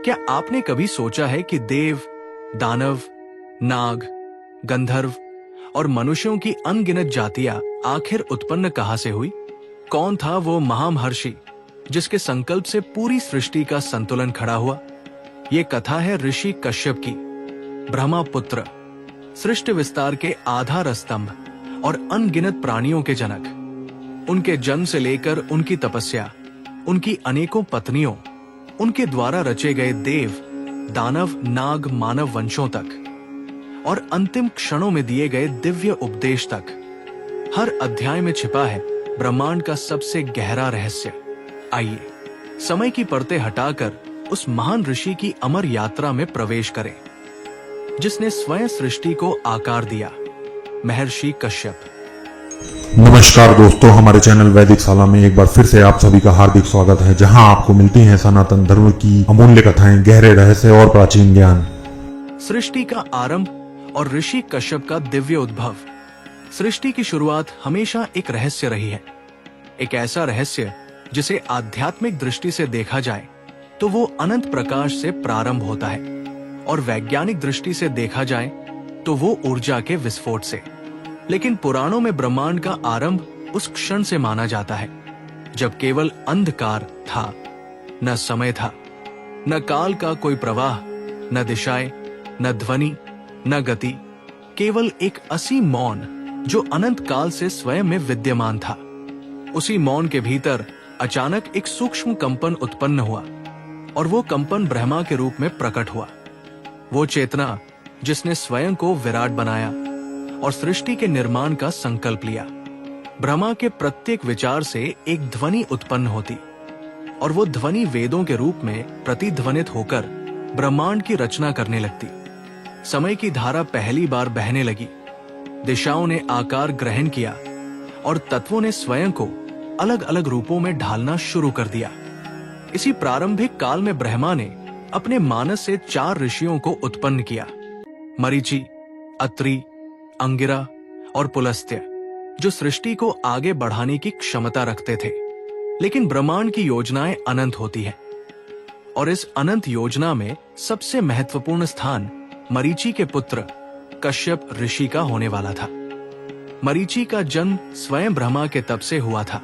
क्या आपने कभी सोचा है कि देव, दानव, नाग, गंधर्व और मनुष्यों की अनगिनत जातियां आखिर उत्पन्न कहां से हुई? कौन था वो महामहर्षि जिसके संकल्प से पूरी सृष्टि का संतुलन खड़ा हुआ? ये कथा है ऋषि कश्यप की, ब्रह्मपुत्र, सृष्टि विस्तार के आधार स्तंभ और अनगिनत प्राणियों के जनक। उनके जन्म से लेकर उनकी तपस्या, उनकी अनेकों पत्नियों, उनके द्वारा रचे गए देव, दानव, नाग, मानव वंशों तक और अंतिम क्षणों में दिए गए दिव्य उपदेश तक, हर अध्याय में छिपा है ब्रह्मांड का सबसे गहरा रहस्य। आइए समय की परतें हटाकर उस महान ऋषि की अमर यात्रा में प्रवेश करें, जिसने स्वयं सृष्टि को आकार दिया, महर्षि कश्यप। नमस्कार दोस्तों, हमारे चैनल वैदिक शाला में एक बार फिर से आप सभी का हार्दिक स्वागत है, जहां आपको मिलती हैं सनातन धर्म की अमूल्य कथाएं, गहरे रहस्य और प्राचीन ज्ञान। सृष्टि का आरंभ और ऋषि कश्यप का दिव्य उद्भव। सृष्टि की शुरुआत हमेशा एक रहस्य रही है, एक ऐसा रहस्य जिसे आध्यात्मिक दृष्टि से देखा जाए तो वो अनंत प्रकाश से प्रारंभ होता है और वैज्ञानिक दृष्टि से देखा जाए तो वो ऊर्जा के विस्फोट से। लेकिन पुराणों में ब्रह्मांड का आरंभ उस क्षण से माना जाता है जब केवल अंधकार था, न समय था, न काल का कोई प्रवाह, न दिशाएं, न ध्वनि, न गति, केवल एक असीम मौन जो अनंत काल से स्वयं में विद्यमान था। उसी मौन के भीतर अचानक एक सूक्ष्म कंपन उत्पन्न हुआ और वो कंपन ब्रह्मा के रूप में प्रकट हुआ। वो चेतना जिसने स्वयं को विराट बनाया और सृष्टि के निर्माण का संकल्प लिया। ब्रह्मा के प्रत्येक विचार से एक ध्वनि उत्पन्न होती और वो ध्वनि वेदों के रूप में प्रतिध्वनित होकर ब्रह्मांड की रचना करने लगती। समय की धारा पहली बार बहने लगी, दिशाओं ने आकार ग्रहण किया और तत्वों ने स्वयं को अलग अलग रूपों में ढालना शुरू कर दिया। इसी प्रारंभिक काल में ब्रह्मा ने अपने मानस से 4 ऋषियों को उत्पन्न किया, मरीचि, अत्रि, अंगिरा और पुलस्त्य, जो सृष्टि को आगे बढ़ाने की क्षमता रखते थे। लेकिन ब्रह्मांड की योजनाएं अनंत होती है और इस अनंत योजना में सबसे महत्वपूर्ण स्थान मरीचि के पुत्र कश्यप ऋषि का होने वाला था। मरीचि का जन्म स्वयं ब्रह्मा के तप से हुआ था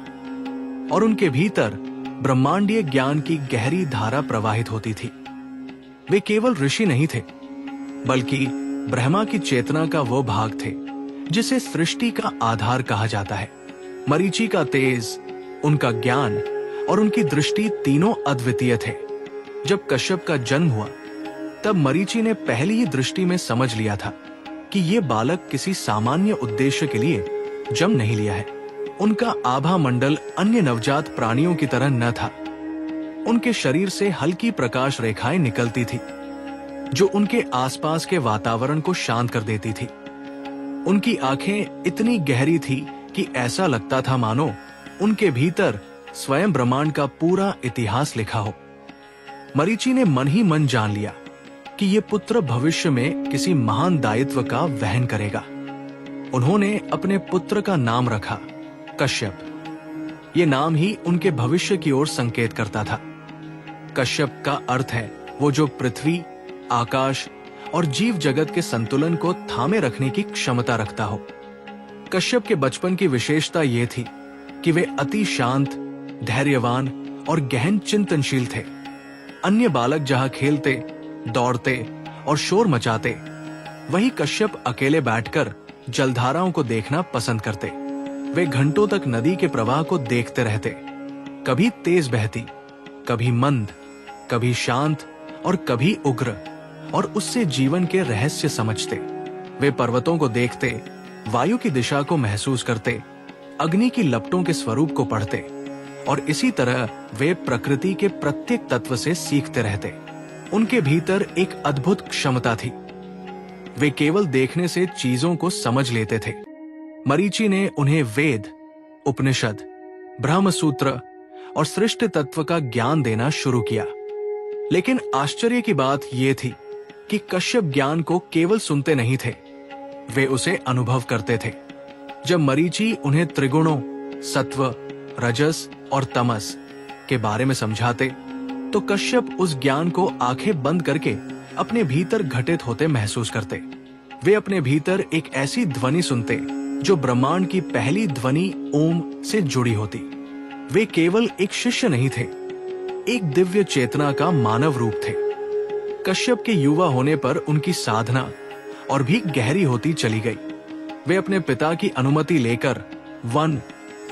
और उनके भीतर ब्रह्मांडीय ज्ञान की गहरी धारा प्रवाहित होती थी। वे केवल ऋषि नहीं थे, बल्कि ब्रह्मा की चेतना का वो भाग थे जिसे सृष्टि का आधार कहा जाता है। मरीचि का तेज, उनका ज्ञान और उनकी दृष्टि तीनों अद्वितीय थे। जब कश्यप का जन्म हुआ तब मरीचि ने पहली ही दृष्टि में समझ लिया था कि ये बालक किसी सामान्य उद्देश्य के लिए जन्म नहीं लिया है। उनका आभा मंडल अन्य नवजात प्राणियों की तरह न था। उनके शरीर से हल्की प्रकाश रेखाएं निकलती थी जो उनके आसपास के वातावरण को शांत कर देती थी। उनकी आंखें इतनी गहरी थी कि ऐसा लगता था मानो उनके भीतर स्वयं ब्रह्मांड का पूरा इतिहास लिखा हो। मरीचि ने मन ही मन जान लिया कि ये पुत्र भविष्य में किसी महान दायित्व का वहन करेगा। उन्होंने अपने पुत्र का नाम रखा कश्यप। ये नाम ही उनके भविष्य की ओर संकेत करता था। कश्यप का अर्थ है वो जो पृथ्वी, आकाश और जीव जगत के संतुलन को थामे रखने की क्षमता रखता हो। कश्यप के बचपन की विशेषता ये थी कि वे अति शांत, धैर्यवान और गहन चिंतनशील थे। अन्य बालक जहां खेलते, दौड़ते और शोर मचाते, वहीं कश्यप अकेले बैठकर जलधाराओं को देखना पसंद करते। वे घंटों तक नदी के प्रवाह को देखते रहते, कभी तेज बहती, कभी मंद, कभी शांत और कभी उग्र, और उससे जीवन के रहस्य समझते। वे पर्वतों को देखते, वायु की दिशा को महसूस करते, अग्नि की लपटों के स्वरूप को पढ़ते और इसी तरह वे प्रकृति के प्रत्येक तत्व से सीखते रहते। उनके भीतर एक अद्भुत क्षमता थी। वे केवल देखने से चीजों को समझ लेते थे। मरीचि ने उन्हें वेद, उपनिषद, ब्रह्मसूत्र और सृष्टि तत्व का ज्ञान देना शुरू किया। लेकिन आश्चर्य की बात यह थी कि कश्यप ज्ञान को केवल सुनते नहीं थे, वे उसे अनुभव करते थे। जब मरीचि उन्हें त्रिगुणों, सत्व, रजस और तमस के बारे में समझाते तो कश्यप उस ज्ञान को आंखें बंद करके अपने भीतर घटित होते महसूस करते। वे अपने भीतर एक ऐसी ध्वनि सुनते जो ब्रह्मांड की पहली ध्वनि ओम से जुड़ी होती। वे केवल एक शिष्य नहीं थे, एक दिव्य चेतना का मानव रूप थे। कश्यप के युवा होने पर उनकी साधना और भी गहरी होती चली गई। वे अपने पिता की अनुमति लेकर वन,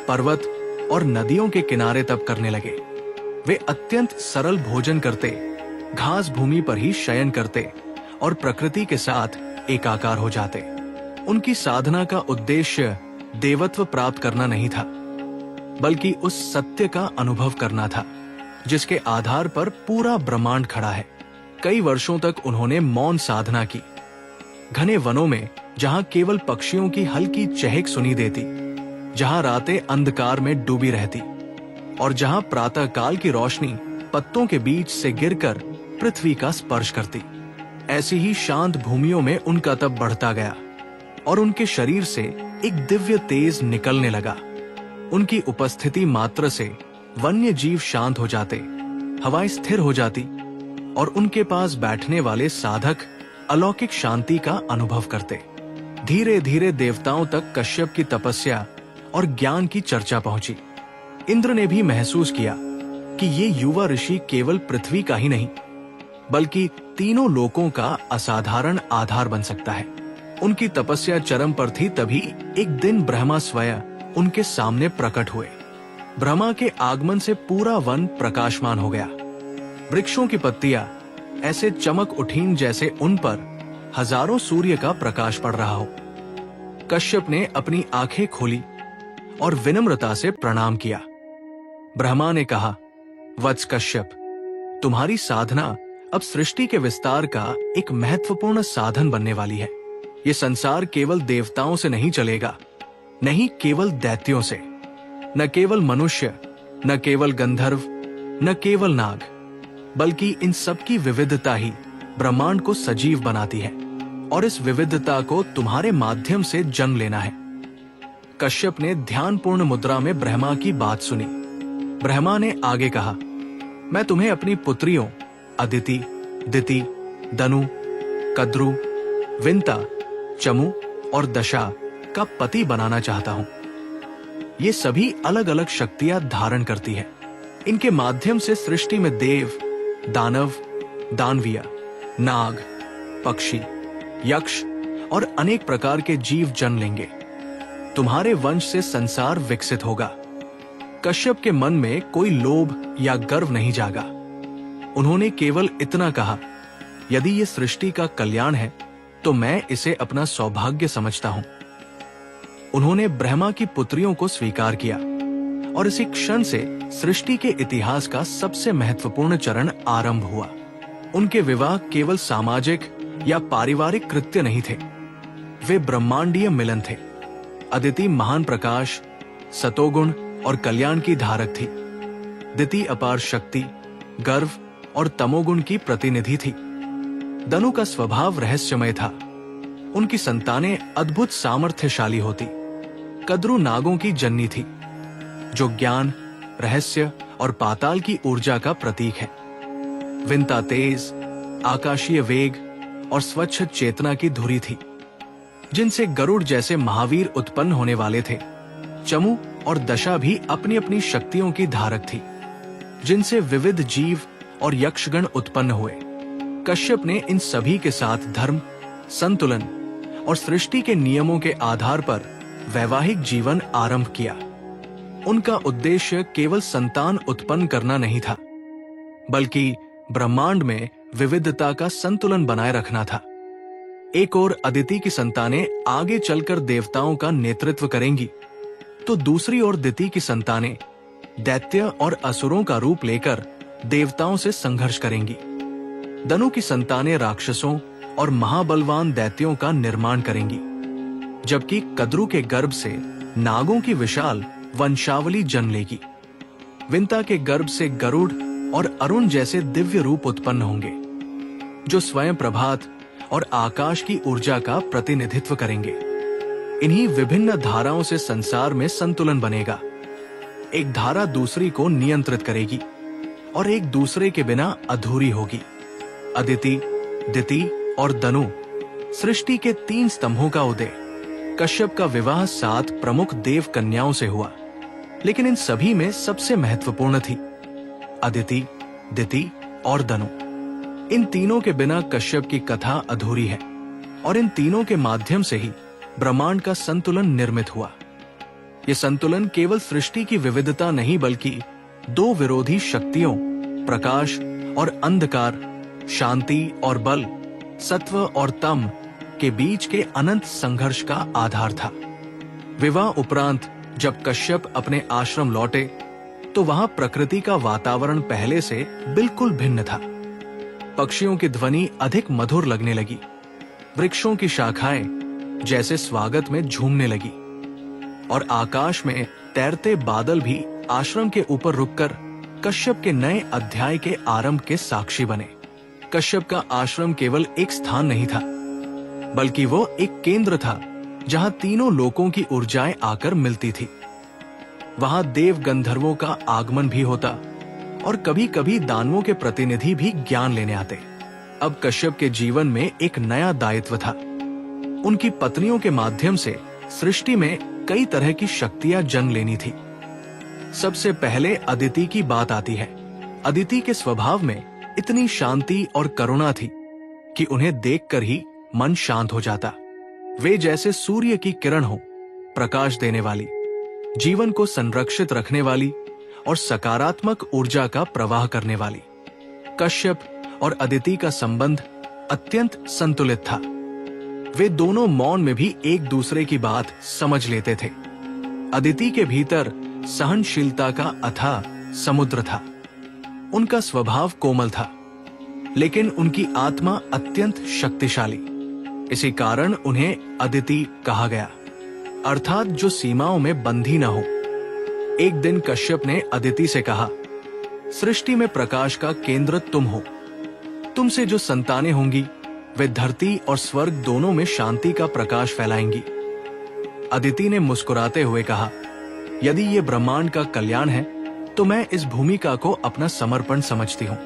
पर्वत और नदियों के किनारे तप करने लगे। वे अत्यंत सरल भोजन करते, घास भूमि पर ही शयन करते और प्रकृति के साथ एकाकार हो जाते। उनकी साधना का उद्देश्य देवत्व प्राप्त करना नहीं था, बल्कि उस सत्य का अनुभव करना था जिसके आधार पर पूरा ब्रह्मांड खड़ा है। कई वर्षों तक उन्होंने मौन साधना की। घने वनों में जहां केवल पक्षियों की हल्की चहक सुनी देती, जहां रातें अंधकार में डूबी रहती और जहां प्रातः काल की रोशनी पत्तों के बीच से गिरकर पृथ्वी का स्पर्श करती, ऐसी ही शांत भूमियों में उनका तप बढ़ता गया और उनके शरीर से एक दिव्य तेज निकलने लगा। उनकी उपस्थिति मात्र से वन्य जीव शांत हो जाते, हवाएं स्थिर हो जाती और उनके पास बैठने वाले साधक अलौकिक शांति का अनुभव करते। धीरे धीरे देवताओं तक कश्यप की तपस्या और ज्ञान की चर्चा पहुंची। इंद्र ने भी महसूस किया कि ये युवा ऋषि केवल पृथ्वी का ही नहीं, बल्कि तीनों लोकों का असाधारण आधार बन सकता है। उनकी तपस्या चरम पर थी तभी एक दिन ब्रह्मा स्वयं उनके सामने प्रकट हुए। ब्रह्मा के आगमन से पूरा वन प्रकाशमान हो गया। वृक्षों की पत्तियां ऐसे चमक उठीं जैसे उन पर हजारों सूर्य का प्रकाश पड़ रहा हो। कश्यप ने अपनी आंखें खोली और विनम्रता से प्रणाम किया। ब्रह्मा ने कहा, वत्स कश्यप, तुम्हारी साधना अब सृष्टि के विस्तार का एक महत्वपूर्ण साधन बनने वाली है। ये संसार केवल देवताओं से नहीं चलेगा, नहीं केवल दैत्यों से, न केवल मनुष्य, न केवल गंधर्व, न केवल नाग, बल्कि इन सब की विविधता ही ब्रह्मांड को सजीव बनाती है और इस विविधता को तुम्हारे माध्यम से जन्म लेना है। कश्यप ने ध्यानपूर्ण मुद्रा में ब्रह्मा की बात सुनी। ब्रह्मा ने आगे कहा, मैं तुम्हें अपनी पुत्रियों अदिति, दिति, दनु, कद्रु, विंता, चमु और दशा का पति बनाना चाहता हूं। ये सभी अलग अलग शक्तियां धारण करती है। इनके माध्यम से सृष्टि में देव, दानव, दानवीय, नाग, पक्षी, यक्ष और अनेक प्रकार के जीव जन्म लेंगे। तुम्हारे वंश से संसार विकसित होगा। कश्यप के मन में कोई लोभ या गर्व नहीं जागा। उन्होंने केवल इतना कहा, यदि ये सृष्टि का कल्याण है तो मैं इसे अपना सौभाग्य समझता हूं। उन्होंने ब्रह्मा की पुत्रियों को स्वीकार किया और इसी क्षण से सृष्टि के इतिहास का सबसे महत्वपूर्ण चरण आरंभ हुआ। उनके विवाह केवल सामाजिक या पारिवारिक कृत्य नहीं थे, वे ब्रह्मांडीय मिलन थे। अदिति महान प्रकाश, सतोगुण और कल्याण की धारक थी। दिति अपार शक्ति, गर्व और तमोगुण की प्रतिनिधि थी। दनु का स्वभाव रहस्यमय था। उनकी संतानें अद्भुत सामर्थ्यशाली होती। कद्रु नागों की जननी थी, जो ज्ञान, रहस्य और पाताल की ऊर्जा का प्रतीक है। विंता तेज, आकाशीय वेग और स्वच्छ चेतना की धुरी थी, जिनसे गरुड़ जैसे महावीर उत्पन्न होने वाले थे। चमु और दशा भी अपनी अपनी शक्तियों की धारक थी, जिनसे विविध जीव और यक्षगण उत्पन्न हुए। कश्यप ने इन सभी के साथ धर्म, संतुलन और सृष्टि के नियमों के आधार पर वैवाहिक जीवन आरंभ किया। उनका उद्देश्य केवल संतान उत्पन्न करना नहीं था, बल्कि ब्रह्मांड में विविधता का संतुलन बनाए रखना था। एक ओर अदिति की संतानें आगे चलकर देवताओं का नेतृत्व करेंगी, तो दूसरी ओर दिति की संतानें दैत्य और असुरों का रूप लेकर देवताओं से संघर्ष करेंगी। दनु की संतानें राक्षसों और महाबलवान दैत्यों का निर्माण करेंगी, जबकि कद्रु के गर्भ से नागों की विशाल वंशावली जन्म लेगी। विंता के गर्भ से गरुड़ और अरुण जैसे दिव्य रूप उत्पन्न होंगे, जो स्वयं प्रभात और आकाश की ऊर्जा का प्रतिनिधित्व करेंगे। इन्हीं विभिन्न धाराओं से संसार में संतुलन बनेगा। एक धारा दूसरी को नियंत्रित करेगी, और एक दूसरे के बिना अधूरी होगी। अदिति, दिति और दनु सृष्टि के 3 स्तंभों का उदय। कश्यप का विवाह 7 प्रमुख देव कन्याओं से हुआ, लेकिन इन सभी में सबसे महत्वपूर्ण थी अदिति, दिति और दनु। इन तीनों के बिना कश्यप की कथा अधूरी है और इन तीनों के माध्यम से ही ब्रह्मांड का संतुलन निर्मित हुआ। यह संतुलन केवल सृष्टि की विविधता नहीं बल्कि 2 विरोधी शक्तियों, प्रकाश और अंधकार, शांति और बल, सत्व और तम के बीच के अनंत संघर्ष का आधार था। विवाह उपरांत जब कश्यप अपने आश्रम लौटे तो वहां प्रकृति का वातावरण पहले से बिल्कुल भिन्न था। पक्षियों की ध्वनि अधिक मधुर लगने लगी, वृक्षों की शाखाएं जैसे स्वागत में झूमने लगी और आकाश में तैरते बादल भी आश्रम के ऊपर रुककर कश्यप के नए अध्याय के आरंभ के साक्षी बने। कश्यप का आश्रम केवल एक स्थान नहीं था, बल्कि वो एक केंद्र था जहां तीनों लोकों की ऊर्जाएं आकर मिलती थी। वहां देव गंधर्वों का आगमन भी होता और कभी कभी दानवों के प्रतिनिधि भी ज्ञान लेने आते। अब कश्यप के जीवन में एक नया दायित्व था। उनकी पत्नियों के माध्यम से सृष्टि में कई तरह की शक्तियां जन्म लेनी थी। सबसे पहले अदिति की बात आती है। अदिति के स्वभाव में इतनी शांति और करुणा थी कि उन्हें देखकर ही मन शांत हो जाता। वे जैसे सूर्य की किरण हो, प्रकाश देने वाली, जीवन को संरक्षित रखने वाली और सकारात्मक ऊर्जा का प्रवाह करने वाली। कश्यप और अदिति का संबंध अत्यंत संतुलित था। वे दोनों मौन में भी एक दूसरे की बात समझ लेते थे। अदिति के भीतर सहनशीलता का अथाह समुद्र था। उनका स्वभाव कोमल था, लेकिन उनकी आत्मा अत्यंत शक्तिशाली। इसी कारण उन्हें अदिति कहा गया, अर्थात जो सीमाओं में बंधी न हो। एक दिन कश्यप ने अदिति से कहा, सृष्टि में प्रकाश का केंद्र तुम हो। तुमसे जो संतानें होंगी वे धरती और स्वर्ग दोनों में शांति का प्रकाश फैलाएंगी। अदिति ने मुस्कुराते हुए कहा, यदि ये ब्रह्मांड का कल्याण है तो मैं इस भूमिका को अपना समर्पण समझती हूँ।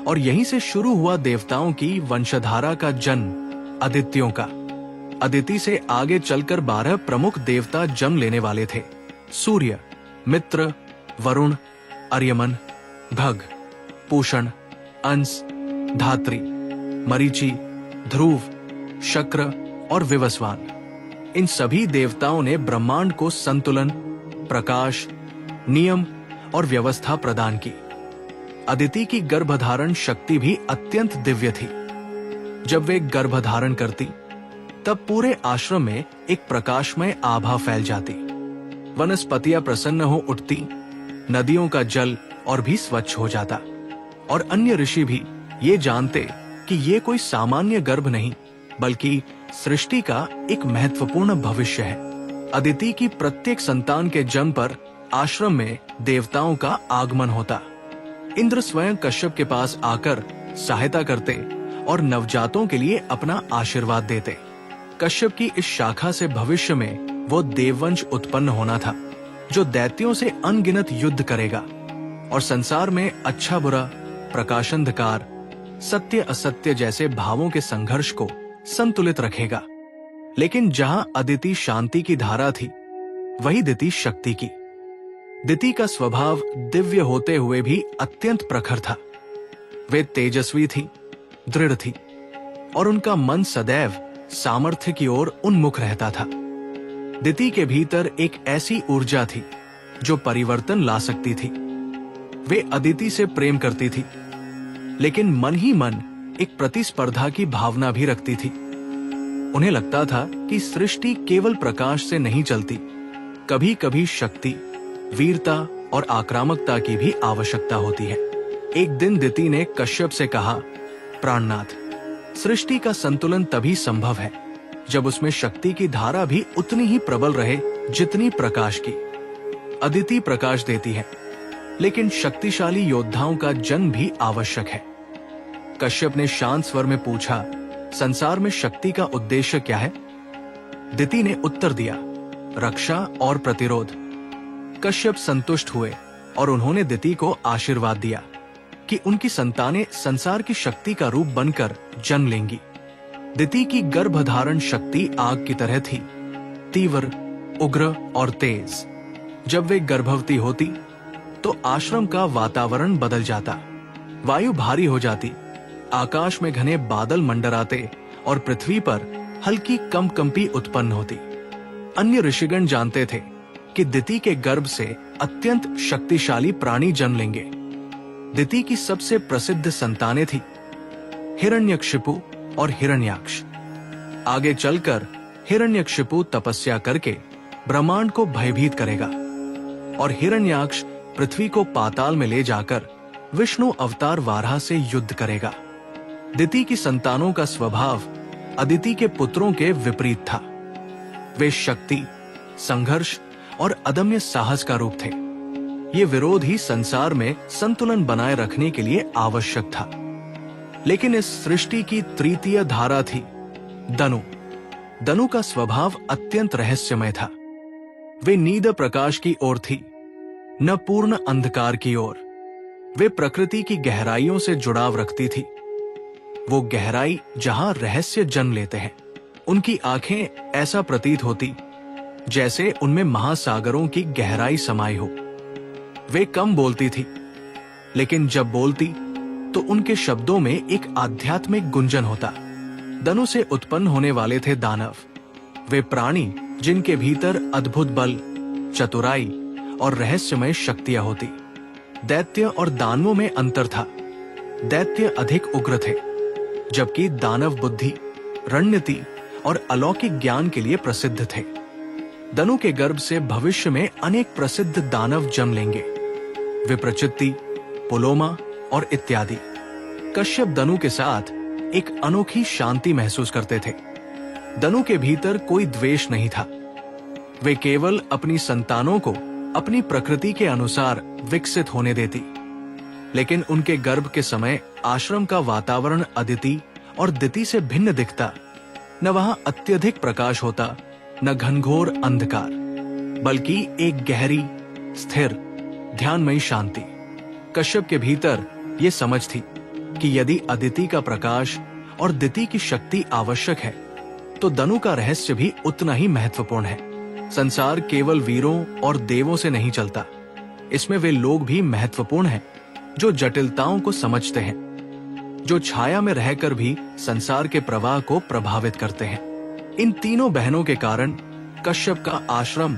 और यहीं से शुरू हुआ देवताओं की वंशधारा का जन्म, आदित्यों का। अदिति से आगे चलकर 12 प्रमुख देवता जन्म लेने वाले थे। सूर्य, मित्र, वरुण, अर्यमन, भग, पूषण, अंश, धात्री, मरीचि, ध्रुव, शक्र और विवस्वान। इन सभी देवताओं ने ब्रह्मांड को संतुलन, प्रकाश, नियम और व्यवस्था प्रदान की। अदिति की गर्भधारण शक्ति भी अत्यंत दिव्य थी। जब वे गर्भधारण करती तब पूरे आश्रम में एक प्रकाशमय आभा फैल जाती। वनस्पतियां प्रसन्न हो उठती, नदियों का जल और भी स्वच्छ हो जाता और अन्य ऋषि भी ये जानते कि ये कोई सामान्य गर्भ नहीं बल्कि सृष्टि का एक महत्वपूर्ण भविष्य है। अदिति की प्रत्येक संतान के जन्म पर आश्रम में देवताओं का आगमन होता। इंद्र स्वयं कश्यप के पास आकर सहायता करते और नवजातों के लिए अपना आशीर्वाद देते। कश्यप की इस शाखा से भविष्य में वो देववंश उत्पन्न होना था जो दैत्यों से अनगिनत युद्ध करेगा और संसार में अच्छा बुरा, प्रकाशांधकार, सत्य असत्य जैसे भावों के संघर्ष को संतुलित रखेगा। लेकिन जहां अदिति शांति की धारा थी, वही दिति शक्ति की। दिति का स्वभाव दिव्य होते हुए भी अत्यंत प्रखर था। वे तेजस्वी थी, दृढ़ थी और उनका मन सदैव सामर्थ्य की ओर उन्मुख रहता था। दिति के भीतर एक ऐसी ऊर्जा थी जो परिवर्तन ला सकती थी। वे अदिति से प्रेम करती थी, लेकिन मन ही मन एक प्रतिस्पर्धा की भावना भी रखती थी। उन्हें लगता था कि सृष्टि केवल प्रकाश से नहीं चलती, कभी कभी शक्ति, वीरता और आक्रामकता की भी आवश्यकता होती है। एक दिन दिति ने कश्यप से कहा, प्राणनाथ, सृष्टि का संतुलन तभी संभव है जब उसमें शक्ति की धारा भी उतनी ही प्रबल रहे जितनी प्रकाश की। अदिति प्रकाश देती है, लेकिन शक्तिशाली योद्धाओं का जन्म भी आवश्यक है। कश्यप ने शांत स्वर में पूछा, संसार में शक्ति का उद्देश्य क्या है? दिति ने उत्तर दिया, रक्षा और प्रतिरोध। कश्यप संतुष्ट हुए और उन्होंने दिति को आशीर्वाद दिया कि उनकी संतानें संसार की शक्ति का रूप बनकर जन्म लेंगी। दिति की गर्भधारण शक्ति आग की तरह थी, तीव्र, उग्र और तेज। जब वे गर्भवती होती तो आश्रम का वातावरण बदल जाता, वायु भारी हो जाती, आकाश में घने बादल मंडराते और पृथ्वी पर हल्की कंपकंपी उत्पन्न होती। अन्य ऋषिगण जानते थे कि दिति के गर्भ से अत्यंत शक्तिशाली प्राणी जन्म लेंगे। दिति की सबसे प्रसिद्ध संतानें थी हिरण्यकशिपु और हिरण्याक्ष। आगे चलकर हिरण्यकशिपु तपस्या करके ब्रह्मांड को भयभीत करेगा और हिरण्याक्ष पृथ्वी को पाताल में ले जाकर विष्णु अवतार वाराह से युद्ध करेगा। दिति की संतानों का स्वभाव अदिति के पुत्रों के विपरीत था। वे शक्ति, संघर्ष और अदम्य साहस का रूप थे। ये विरोध ही संसार में संतुलन बनाए रखने के लिए आवश्यक था। लेकिन इस सृष्टि की तृतीय धारा थी दनु। दनु का स्वभाव अत्यंत रहस्यमय था। वे नीद प्रकाश की ओर थी, न पूर्ण अंधकार की ओर। वे प्रकृति की गहराइयों से जुड़ाव रखती थी, वो गहराई जहां रहस्य जन्म लेते हैं। उनकी आंखें ऐसा प्रतीत होती जैसे उनमें महासागरों की गहराई समाई हो। वे कम बोलती थी, लेकिन जब बोलती तो उनके शब्दों में एक आध्यात्मिक गुंजन होता। दनु से उत्पन्न होने वाले थे दानव, वे प्राणी जिनके भीतर अद्भुत बल, चतुराई और रहस्यमय शक्तियां होती। दैत्य और दानवों में अंतर था। दैत्य अधिक उग्र थे, जबकि दानव बुद्धि, रणनीति और अलौकिक ज्ञान के लिए प्रसिद्ध थे। दनु के गर्भ से भविष्य में अनेक प्रसिद्ध दानव जन्म लेंगे, विप्रचित्ति, पुलोमा और इत्यादि। कश्यप दनु के साथ एक अनोखी शांति महसूस करते थे। दनु के भीतर कोई द्वेष नहीं था। वे केवल अपनी संतानों को अपनी प्रकृति के अनुसार विकसित होने देती। लेकिन उनके गर्भ के समय आश्रम का वातावरण अदिति और दिति से भिन्न दिखता। न वहां अत्यधिक प्रकाश होता, न घनघोर अंधकार, बल्कि एक गहरी, स्थिर, ध्यानमयी शांति। कश्यप के भीतर ये समझ थी कि यदि अदिति का प्रकाश और दिति की शक्ति आवश्यक है, तो दनु का रहस्य भी उतना ही महत्वपूर्ण है। संसार केवल वीरों और देवों से नहीं चलता, इसमें वे लोग भी महत्वपूर्ण हैं जो जटिलताओं को समझते हैं, जो छाया में रहकर भी संसार के प्रवाह को प्रभावित करते हैं। इन तीनों बहनों के कारण कश्यप का आश्रम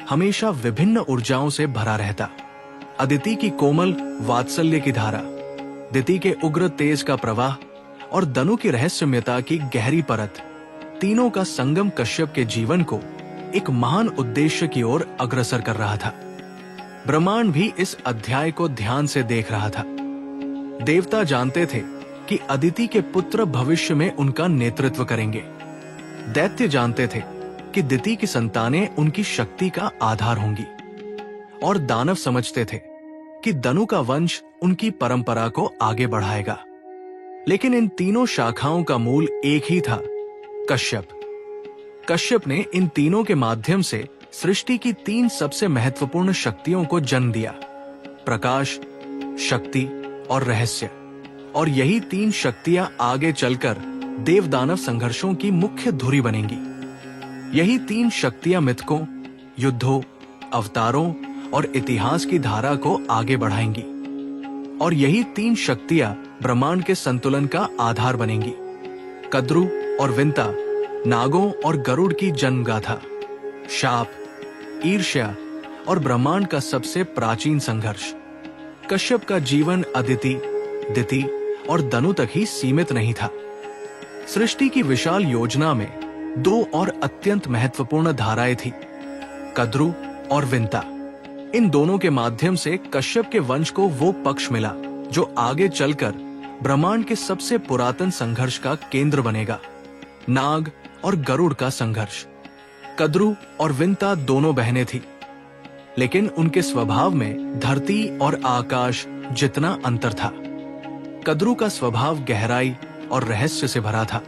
हमेशा विभिन्न ऊर्जाओं से भरा रहता। अदिति की कोमल वात्सल्य की धारा, दिति के उग्र तेज का प्रवाह और दनु की रहस्यमयता की गहरी परत, तीनों का संगम कश्यप के जीवन को एक महान उद्देश्य की ओर अग्रसर कर रहा था। ब्रह्मांड भी इस अध्याय को ध्यान से देख रहा था। देवता जानते थे कि अदिति के पुत्र भविष्य में उनका नेतृत्व करेंगे। दैत्य जानते थे कि दिति की संतानें उनकी शक्ति का आधार होंगी, और दानव समझते थे कि दनु का वंश उनकी परंपरा को आगे बढ़ाएगा। लेकिन इन तीनों शाखाओं का मूल एक ही था, कश्यप। कश्यप ने इन तीनों के माध्यम से सृष्टि की तीन सबसे महत्वपूर्ण शक्तियों को जन्म दिया, प्रकाश, शक्ति और रहस्य। और यही तीन शक्तियां आगे चलकर देव दानव संघर्षों की मुख्य धुरी बनेंगी। यही तीन शक्तियां मिथकों, युद्धों, अवतारों और इतिहास की धारा को आगे बढ़ाएंगी। और यही तीन शक्तियां ब्रह्मांड के संतुलन का आधार बनेंगी। कद्रु और विंता, नागों और गरुड़ की जन्म गाथा, शाप, ईर्ष्या और ब्रह्मांड का सबसे प्राचीन संघर्ष। कश्यप का जीवन अदिति, दिति और दनु तक ही सीमित नहीं था। सृष्टि की विशाल योजना में दो और अत्यंत महत्वपूर्ण धाराएं थी, कद्रु और विंता। इन दोनों के माध्यम से कश्यप के वंश को वो पक्ष मिला जो आगे चलकर ब्रह्मांड के सबसे पुरातन संघर्ष का केंद्र बनेगा, नाग और गरुड़ का संघर्ष। कद्रु और विंता दोनों बहनें थी, लेकिन उनके स्वभाव में धरती और आकाश जितना अंतर था। कद्रु का स्वभाव गहराई और रहस्य से भरा था।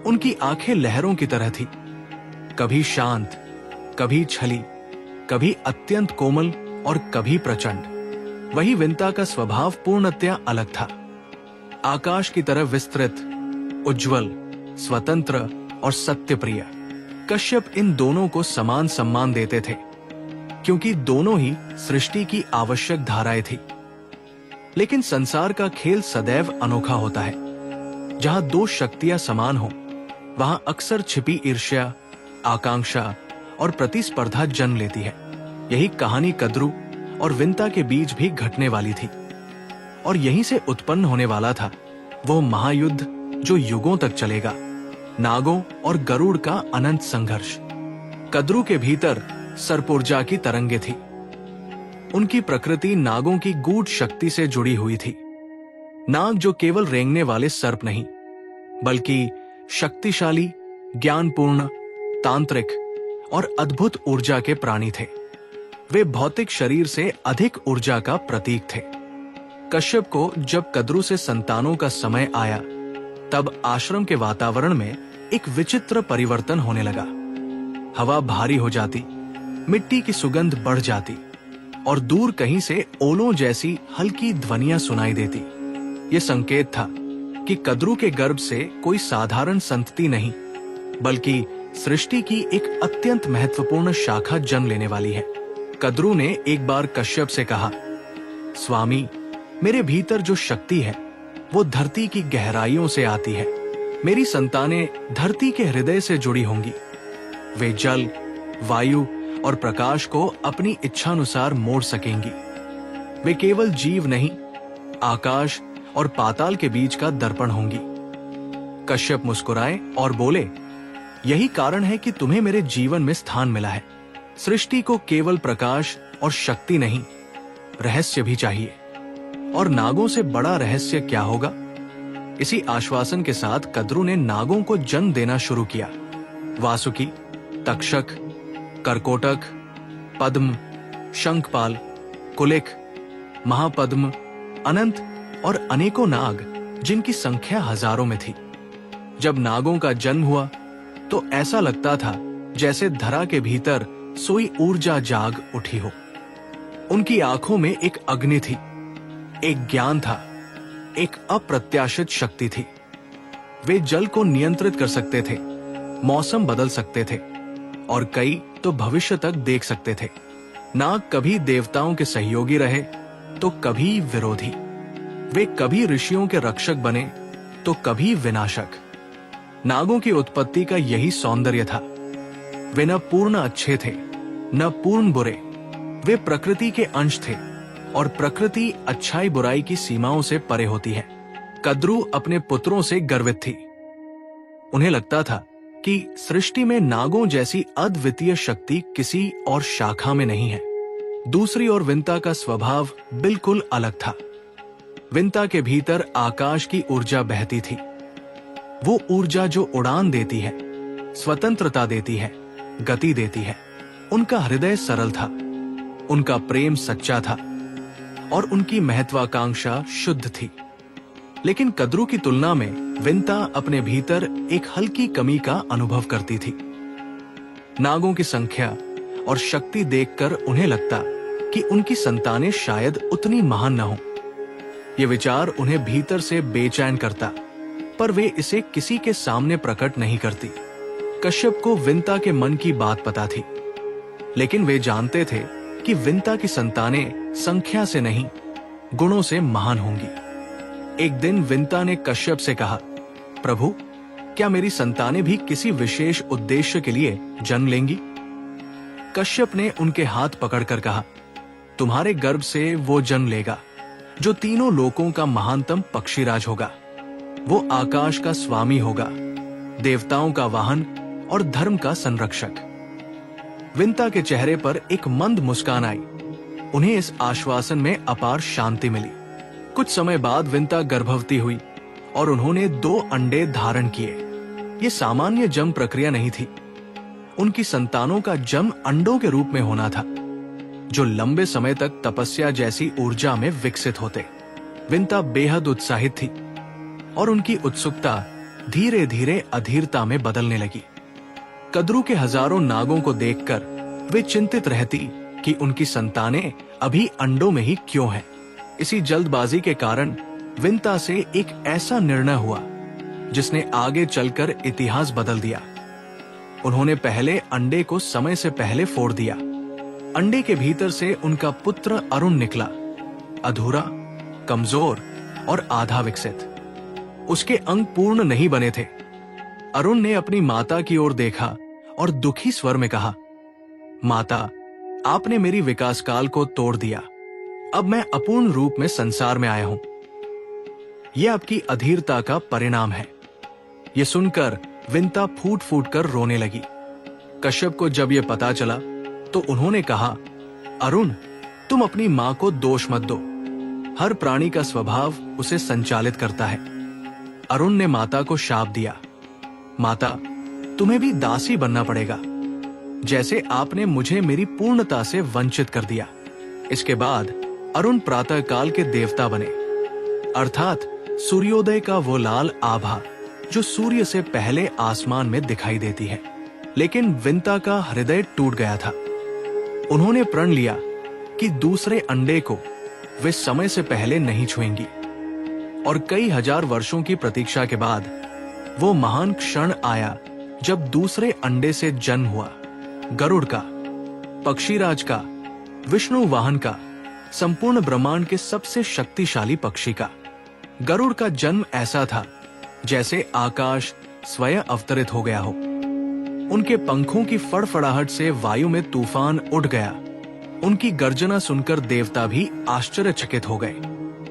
उनकी आंखें लहरों की तरह थी, कभी शांत, कभी छली, कभी अत्यंत कोमल और कभी प्रचंड। वही विंता का स्वभाव पूर्णतया अलग था। आकाश की तरह विस्तृत, उज्जवल, स्वतंत्र और सत्यप्रिय। कश्यप इन दोनों को समान सम्मान देते थे, क्योंकि दोनों ही सृष्टि की आवश्यक धाराएं थी। लेकिन संसार का खेल सदैव अनोखा होता है। जहां दो शक्तियां समान हो, वहां अक्सर छिपी ईर्ष्या, आकांक्षा और प्रतिस्पर्धा जन्म लेती है। यही कहानी कद्रू और विंता के बीच भी घटने वाली थी, और यहीं से उत्पन्न होने वाला था वो महायुद्ध जो युगों तक चलेगा, नागों और गरुड़ का अनंत संघर्ष। कद्रू के भीतर सर्पोर्जा की तरंगे थी। उनकी प्रकृति नागों की गूढ़ शक्ति से जुड़ी हुई थी। नाग जो केवल रेंगने वाले सर्प नहीं, बल्कि शक्तिशाली, ज्ञानपूर्ण, तांत्रिक और अद्भुत ऊर्जा के प्राणी थे। वे भौतिक शरीर से अधिक ऊर्जा का प्रतीक थे। कश्यप को जब कद्रू से संतानों का समय आया, तब आश्रम के वातावरण में एक विचित्र परिवर्तन होने लगा। हवा भारी हो जाती, मिट्टी की सुगंध बढ़ जाती और दूर कहीं से ओलों जैसी हल्की ध्वनियां सुनाई देती। ये संकेत था कि कद्रू के गर्भ से कोई साधारण संतति नहीं, बल्कि सृष्टि की एक अत्यंत महत्वपूर्ण शाखा जन्म लेने वाली है। कद्रू ने एक बार कश्यप से कहा, स्वामी, मेरे भीतर जो शक्ति है वो धरती की गहराइयों से आती है। मेरी संतानें धरती के हृदय से जुड़ी होंगी। वे जल, वायु और प्रकाश को अपनी इच्छानुसार मोड़ सकेंगी। वे केवल जीव नहीं, आकाश और पाताल के बीच का दर्पण होंगी। कश्यप मुस्कुराए और बोले, यही कारण है कि तुम्हें मेरे जीवन में स्थान मिला है। सृष्टि को केवल प्रकाश और शक्ति नहीं, रहस्य भी चाहिए। और नागों से बड़ा रहस्य क्या होगा? इसी आश्वासन के साथ कद्रू ने नागों को जन्म देना शुरू किया। वासुकी, तक्षक, करकोटक, पद्म, शंखपाल, कुलिक, महापद्म, अनंत और अनेकों नाग, जिनकी संख्या हजारों में थी। जब नागों का जन्म हुआ तो ऐसा लगता था जैसे धरा के भीतर सोई ऊर्जा जाग उठी हो। उनकी आंखों में एक अग्नि थी, एक ज्ञान था, एक अप्रत्याशित शक्ति थी। वे जल को नियंत्रित कर सकते थे, मौसम बदल सकते थे और कई तो भविष्य तक देख सकते थे। नाग कभी देवताओं के सहयोगी रहे तो कभी विरोधी। वे कभी ऋषियों के रक्षक बने तो कभी विनाशक। नागों की उत्पत्ति का यही सौंदर्य था। वे न पूर्ण अच्छे थे, न पूर्ण बुरे। वे प्रकृति के अंश थे और प्रकृति अच्छाई बुराई की सीमाओं से परे होती है। कद्रू अपने पुत्रों से गर्वित थी। उन्हें लगता था कि सृष्टि में नागों जैसी अद्वितीय शक्ति किसी और शाखा में नहीं है। दूसरी ओर विंता का स्वभाव बिल्कुल अलग था। विंता के भीतर आकाश की ऊर्जा बहती थी। वो ऊर्जा जो उड़ान देती है, स्वतंत्रता देती है, गति देती है। उनका हृदय सरल था, उनका प्रेम सच्चा था और उनकी महत्वाकांक्षा शुद्ध थी। लेकिन कद्रू की तुलना में विंता अपने भीतर एक हल्की कमी का अनुभव करती थी। नागों की संख्या और शक्ति देखकर उन्हें लगता कि उनकी संतानें शायद उतनी महान न हो। ये विचार उन्हें भीतर से बेचैन करता, पर वे इसे किसी के सामने प्रकट नहीं करती। कश्यप को विंता के मन की बात पता थी, लेकिन वे जानते थे कि विंता की संतानें संख्या से नहीं, गुणों से महान होंगी। एक दिन विंता ने कश्यप से कहा, प्रभु, क्या मेरी संतानें भी किसी विशेष उद्देश्य के लिए जन्म लेंगी? कश्यप ने उनके हाथ पकड़कर कहा, तुम्हारे गर्भ से वो जन्म लेगा जो तीनों लोकों का महानतम पक्षीराज होगा। वो आकाश का स्वामी होगा, देवताओं का वाहन और धर्म का संरक्षक। विंता के चेहरे पर एक मंद मुस्कान आई। उन्हें इस आश्वासन में अपार शांति मिली। कुछ समय बाद विंता गर्भवती हुई और उन्होंने 2 अंडे धारण किए। ये सामान्य जन्म प्रक्रिया नहीं थी। उनकी संतानों का जन्म अंडों के रूप में होना था, जो लंबे समय तक तपस्या जैसी ऊर्जा में विकसित होते। विंता बेहद उत्साहित थी और उनकी उत्सुकता धीरे धीरे अधीरता में बदलने लगी। कद्रू के हजारों नागों को देखकर वे चिंतित रहती कि उनकी संतानें अभी अंडों में ही क्यों हैं। इसी जल्दबाजी के कारण विंता से एक ऐसा निर्णय हुआ जिसने आगे चलकर इतिहास बदल दिया। उन्होंने पहले अंडे को समय से पहले फोड़ दिया। अंडे के भीतर से उनका पुत्र अरुण निकला, अधूरा, कमजोर और आधा विकसित। उसके अंग पूर्ण नहीं बने थे। अरुण ने अपनी माता की ओर देखा और दुखी स्वर में कहा, माता, आपने मेरी विकास काल को तोड़ दिया। अब मैं अपूर्ण रूप में संसार में आया हूं। यह आपकी अधीरता का परिणाम है। यह सुनकर विंता फूट फूट कर रोने लगी। कश्यप को जब यह पता चला तो उन्होंने कहा, अरुण, तुम अपनी मां को दोष मत दो। हर प्राणी का स्वभाव उसे संचालित करता है। अरुण ने माता को शाप दिया, माता, तुम्हें भी दासी बनना पड़ेगा, जैसे आपने मुझे मेरी पूर्णता से वंचित कर दिया। इसके बाद अरुण प्रातःकाल के देवता बने, अर्थात सूर्योदय का वो लाल आभा जो सूर्य से पहले आसमान में दिखाई देती है। लेकिन विंता का हृदय टूट गया था। उन्होंने प्रण लिया कि दूसरे अंडे को वे समय से पहले नहीं छुएंगी। और कई हजार वर्षों की प्रतीक्षा के बाद वो महान क्षण आया जब दूसरे अंडे से जन्म हुआ। गरुड़ का, पक्षीराज का, विष्णु वाहन का, संपूर्ण ब्रह्मांड के सबसे शक्तिशाली पक्षी का। गरुड़ का जन्म ऐसा था जैसे आकाश स्वयं अवतरित हो गया हो। उनके पंखों की फड़फड़ाहट से वायु में तूफान उठ गया। उनकी गर्जना सुनकर देवता भी आश्चर्यचकित हो गए।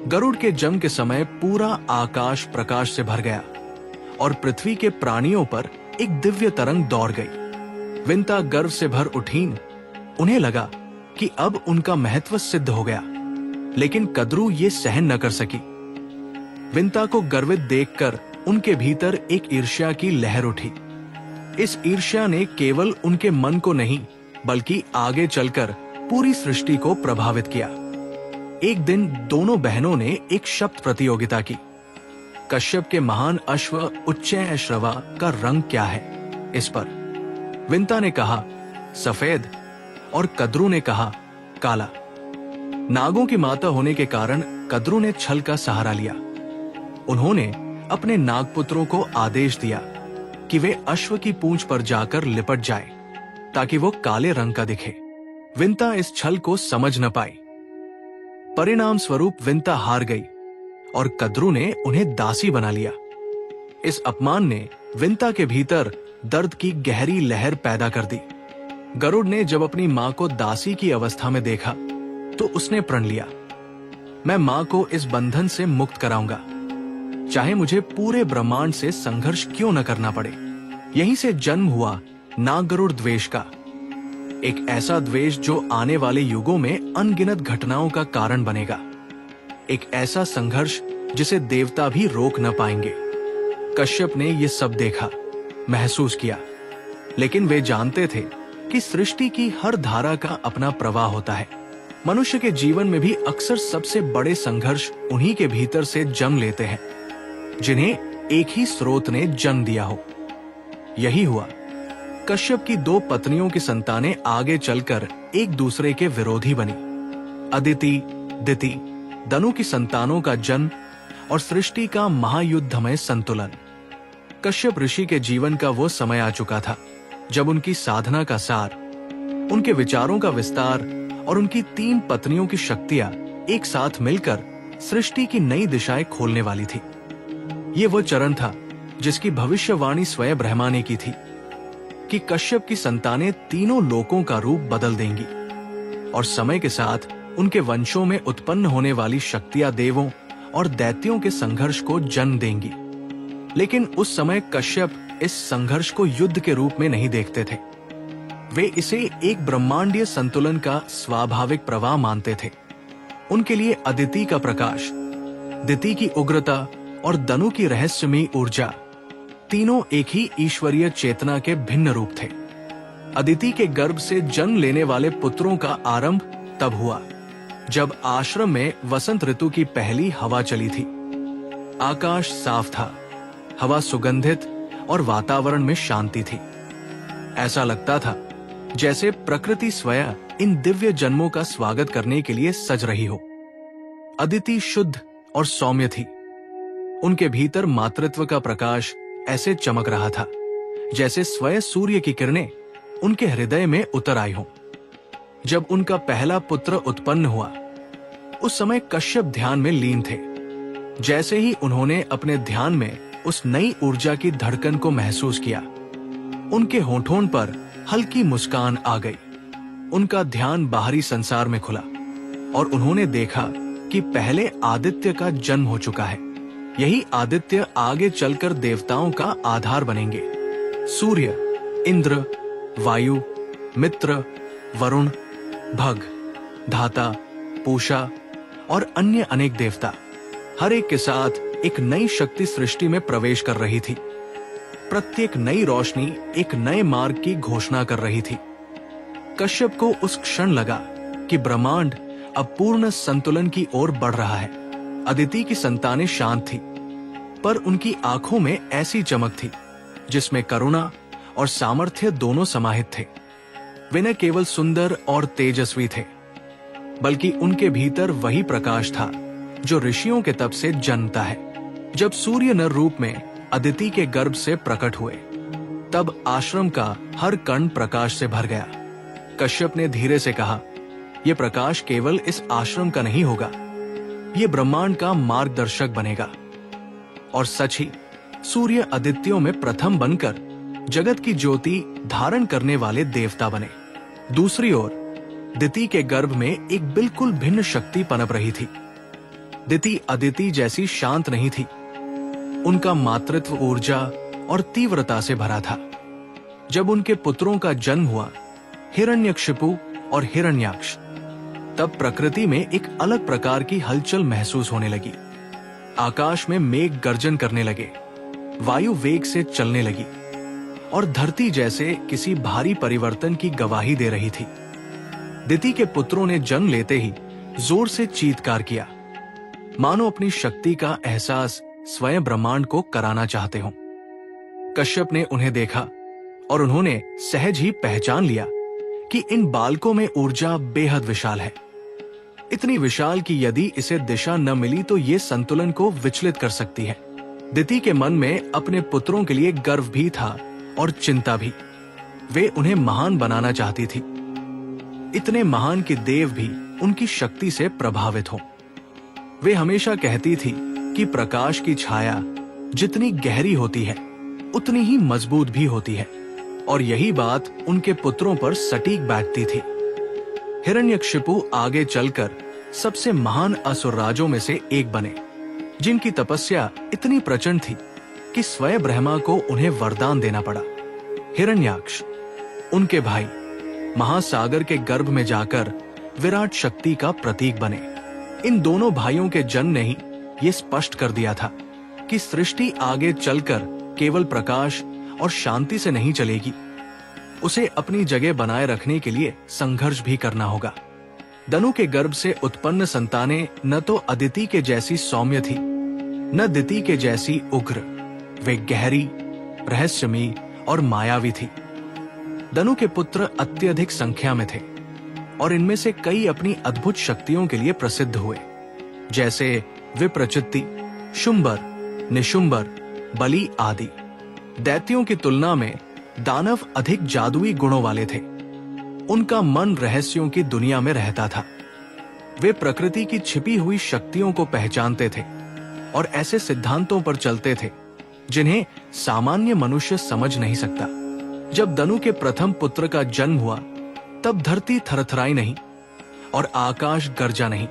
गरुड़ के जन्म के समय पूरा आकाश प्रकाश से भर गया और पृथ्वी के प्राणियों पर एक दिव्य तरंग दौड़ गई। विंता गर्व से भर उठीं। उन्हें लगा कि अब उनका महत्व सिद्ध हो गया, लेकिन कद्रू ये सहन न कर सकी। विंता को गर्वित देखकर उनके भीतर एक ईर्ष्या की लहर उठी। इस ईर्ष्या ने केवल उनके मन को नहीं, बल्कि आगे चलकर पूरी सृष्टि को प्रभावित किया। एक दिन दोनों बहनों ने एक शब्द प्रतियोगिता की। कश्यप के महान अश्व उच्चैःश्रवा का रंग क्या है, इस पर विंता ने कहा सफेद और कद्रू ने कहा काला। नागों की माता होने के कारण कद्रू ने छल का सहारा लिया। उन्होंने अपने नागपुत्रों को आदेश दिया कि वे अश्व की पूंछ पर जाकर लिपट जाए ताकि वो काले रंग का दिखे। विंता इस छल को समझ न पाई। परिणाम स्वरूप विंता हार गई और कद्रू ने उन्हें दासी बना लिया। इस अपमान ने विंता के भीतर दर्द की गहरी लहर पैदा कर दी। गरुड़ ने जब अपनी मां को दासी की अवस्था में देखा तो उसने प्रण लिया, मैं मां को इस बंधन से मुक्त कराऊंगा, चाहे मुझे पूरे ब्रह्मांड से संघर्ष क्यों न करना पड़े। यहीं से जन्म हुआ नागगरुड़ द्वेष का, एक ऐसा द्वेष जो आने वाले युगों में अनगिनत घटनाओं का कारण बनेगा। एक ऐसा संघर्ष जिसे देवता भी रोक न पाएंगे। कश्यप ने यह सब देखा, महसूस किया, लेकिन वे जानते थे कि सृष्टि की हर धारा का अपना प्रवाह होता है। मनुष्य के जीवन में भी अक्सर सबसे बड़े संघर्ष उन्हीं के भीतर से जन्म लेते हैं जिन्हें एक ही स्रोत ने जन्म दिया हो। यही हुआ। कश्यप की दो पत्नियों की संतानें आगे चलकर एक दूसरे के विरोधी बनी। अदिति, दिति, दनु की संतानों का जन्म और सृष्टि का महायुद्धमय संतुलन। कश्यप ऋषि के जीवन का वो समय आ चुका था जब उनकी साधना का सार, उनके विचारों का विस्तार और उनकी 3 पत्नियों की शक्तियां एक साथ मिलकर सृष्टि की नई दिशाएं खोलने वाली थी। ये वो चरण था जिसकी भविष्यवाणी स्वयं ब्रह्मा ने की थी कि कश्यप की संतानें तीनों लोकों का रूप बदल देंगी और समय के साथ उनके वंशों में उत्पन्न होने वाली शक्तियां देवों और दैत्यों के संघर्ष को जन्म देंगी। लेकिन उस समय कश्यप इस संघर्ष को युद्ध के रूप में नहीं देखते थे। वे इसे एक ब्रह्मांडीय संतुलन का स्वाभाविक प्रवाह मानते थे। उनके लिए अदिति का प्रकाश, दिति की उग्रता और दनु की रहस्यमयी ऊर्जा, तीनों एक ही ईश्वरीय चेतना के भिन्न रूप थे। अदिति के गर्भ से जन्म लेने वाले पुत्रों का आरंभ तब हुआ जब आश्रम में वसंत ऋतु की पहली हवा चली थी। आकाश साफ था, हवा सुगंधित और वातावरण में शांति थी। ऐसा लगता था जैसे प्रकृति स्वयं इन दिव्य जन्मों का स्वागत करने के लिए सज रही हो। अदिति शुद्ध और सौम्य थी। उनके भीतर मातृत्व का प्रकाश ऐसे चमक रहा था जैसे स्वयं सूर्य की किरणें उनके हृदय में उतर आई हों। जब उनका पहला पुत्र उत्पन्न हुआ, उस समय कश्यप ध्यान में लीन थे। जैसे ही उन्होंने अपने ध्यान में उस नई ऊर्जा की धड़कन को महसूस किया, उनके होठों पर हल्की मुस्कान आ गई। उनका ध्यान बाहरी संसार में खुला और उन्होंने देखा कि पहले आदित्य का जन्म हो चुका है। यही आदित्य आगे चलकर देवताओं का आधार बनेंगे। सूर्य, इंद्र, वायु, मित्र, वरुण, भग, धाता, पूषा और अन्य अनेक देवता, हर एक के साथ एक नई शक्ति सृष्टि में प्रवेश कर रही थी। प्रत्येक नई रोशनी एक नए मार्ग की घोषणा कर रही थी। कश्यप को उस क्षण लगा कि ब्रह्मांड अब पूर्ण संतुलन की ओर बढ़ रहा है। अदिति की संतानें शांत थी, पर उनकी आंखों में ऐसी चमक थी जिसमें करुणा और सामर्थ्य दोनों समाहित थे। वे न केवल सुंदर और तेजस्वी थे, बल्कि उनके भीतर वही प्रकाश था जो ऋषियों के तप से जन्मता है। जब सूर्य नर रूप में अदिति के गर्भ से प्रकट हुए, तब आश्रम का हर कण प्रकाश से भर गया। कश्यप ने धीरे से कहा, यह प्रकाश केवल इस आश्रम का नहीं होगा, यह ब्रह्मांड का मार्गदर्शक बनेगा। और सच ही, सूर्य आदित्यों में प्रथम बनकर जगत की ज्योति धारण करने वाले देवता बने। दूसरी ओर दिति के गर्भ में एक बिल्कुल भिन्न शक्ति पनप रही थी। दिति अदिति जैसी शांत नहीं थी। उनका मातृत्व ऊर्जा और तीव्रता से भरा था। जब उनके पुत्रों का जन्म हुआ, हिरण्यकशिपु और हिरण्याक्ष, तब प्रकृति में एक अलग प्रकार की हलचल महसूस होने लगी। आकाश में मेघ गर्जन करने लगे, वायु वेग से चलने लगी और धरती जैसे किसी भारी परिवर्तन की गवाही दे रही थी। दिति के पुत्रों ने जन्म लेते ही जोर से चीत्कार किया, मानो अपनी शक्ति का एहसास स्वयं ब्रह्मांड को कराना चाहते हों। कश्यप ने उन्हें देखा और उन्होंने सहज ही पहचान लिया कि इन बालकों में ऊर्जा बेहद विशाल है। इतनी विशाल कि यदि इसे दिशा न मिली तो ये संतुलन को विचलित कर सकती है। दिति के मन में अपने पुत्रों के लिए गर्व भी था और चिंता भी। वे उन्हें महान बनाना चाहती थी, इतने महान कि देव भी उनकी शक्ति से प्रभावित हों। वे हमेशा कहती थी कि प्रकाश की छाया जितनी गहरी होती है, उतनी ही मजबूत भी होती है, और यही बात उनके पुत्रों पर सटीक बैठती थी। हिरण्यकशिपु आगे चलकर सबसे महान असुरराजों में से एक बने, जिनकी तपस्या इतनी प्रचंड थी कि स्वयं ब्रह्मा को उन्हें वरदान देना पड़ा। हिरण्याक्ष उनके भाई महासागर के गर्भ में जाकर विराट शक्ति का प्रतीक बने। इन दोनों भाइयों के जन्म ने ही ये स्पष्ट कर दिया था कि सृष्टि आगे चलकर केवल प्रकाश और शांति से नहीं चलेगी, उसे अपनी जगह बनाए रखने के लिए संघर्ष भी करना होगा। दनु के गर्भ से उत्पन्न संतानें न तो अदिति के जैसी सौम्य थी, न दिति के जैसी उग्र। वे गहरी, रहस्यमयी और मायावी थी। दनु के पुत्र अत्यधिक संख्या में थे और इनमें से कई अपनी अद्भुत शक्तियों के लिए प्रसिद्ध हुए, जैसे विप्रचित्ति, शुंबर, निशुंबर, बलि आदि। दैत्यों की तुलना में दानव अधिक जादुई गुणों वाले थे। उनका मन रहस्यों की दुनिया में रहता था। वे प्रकृति की छिपी हुई शक्तियों को पहचानते थे और ऐसे सिद्धांतों पर चलते थे जिन्हें सामान्य मनुष्य समझ नहीं सकता। जब दनु के प्रथम पुत्र का जन्म हुआ, तब धरती थरथराई नहीं और आकाश गरजा नहीं,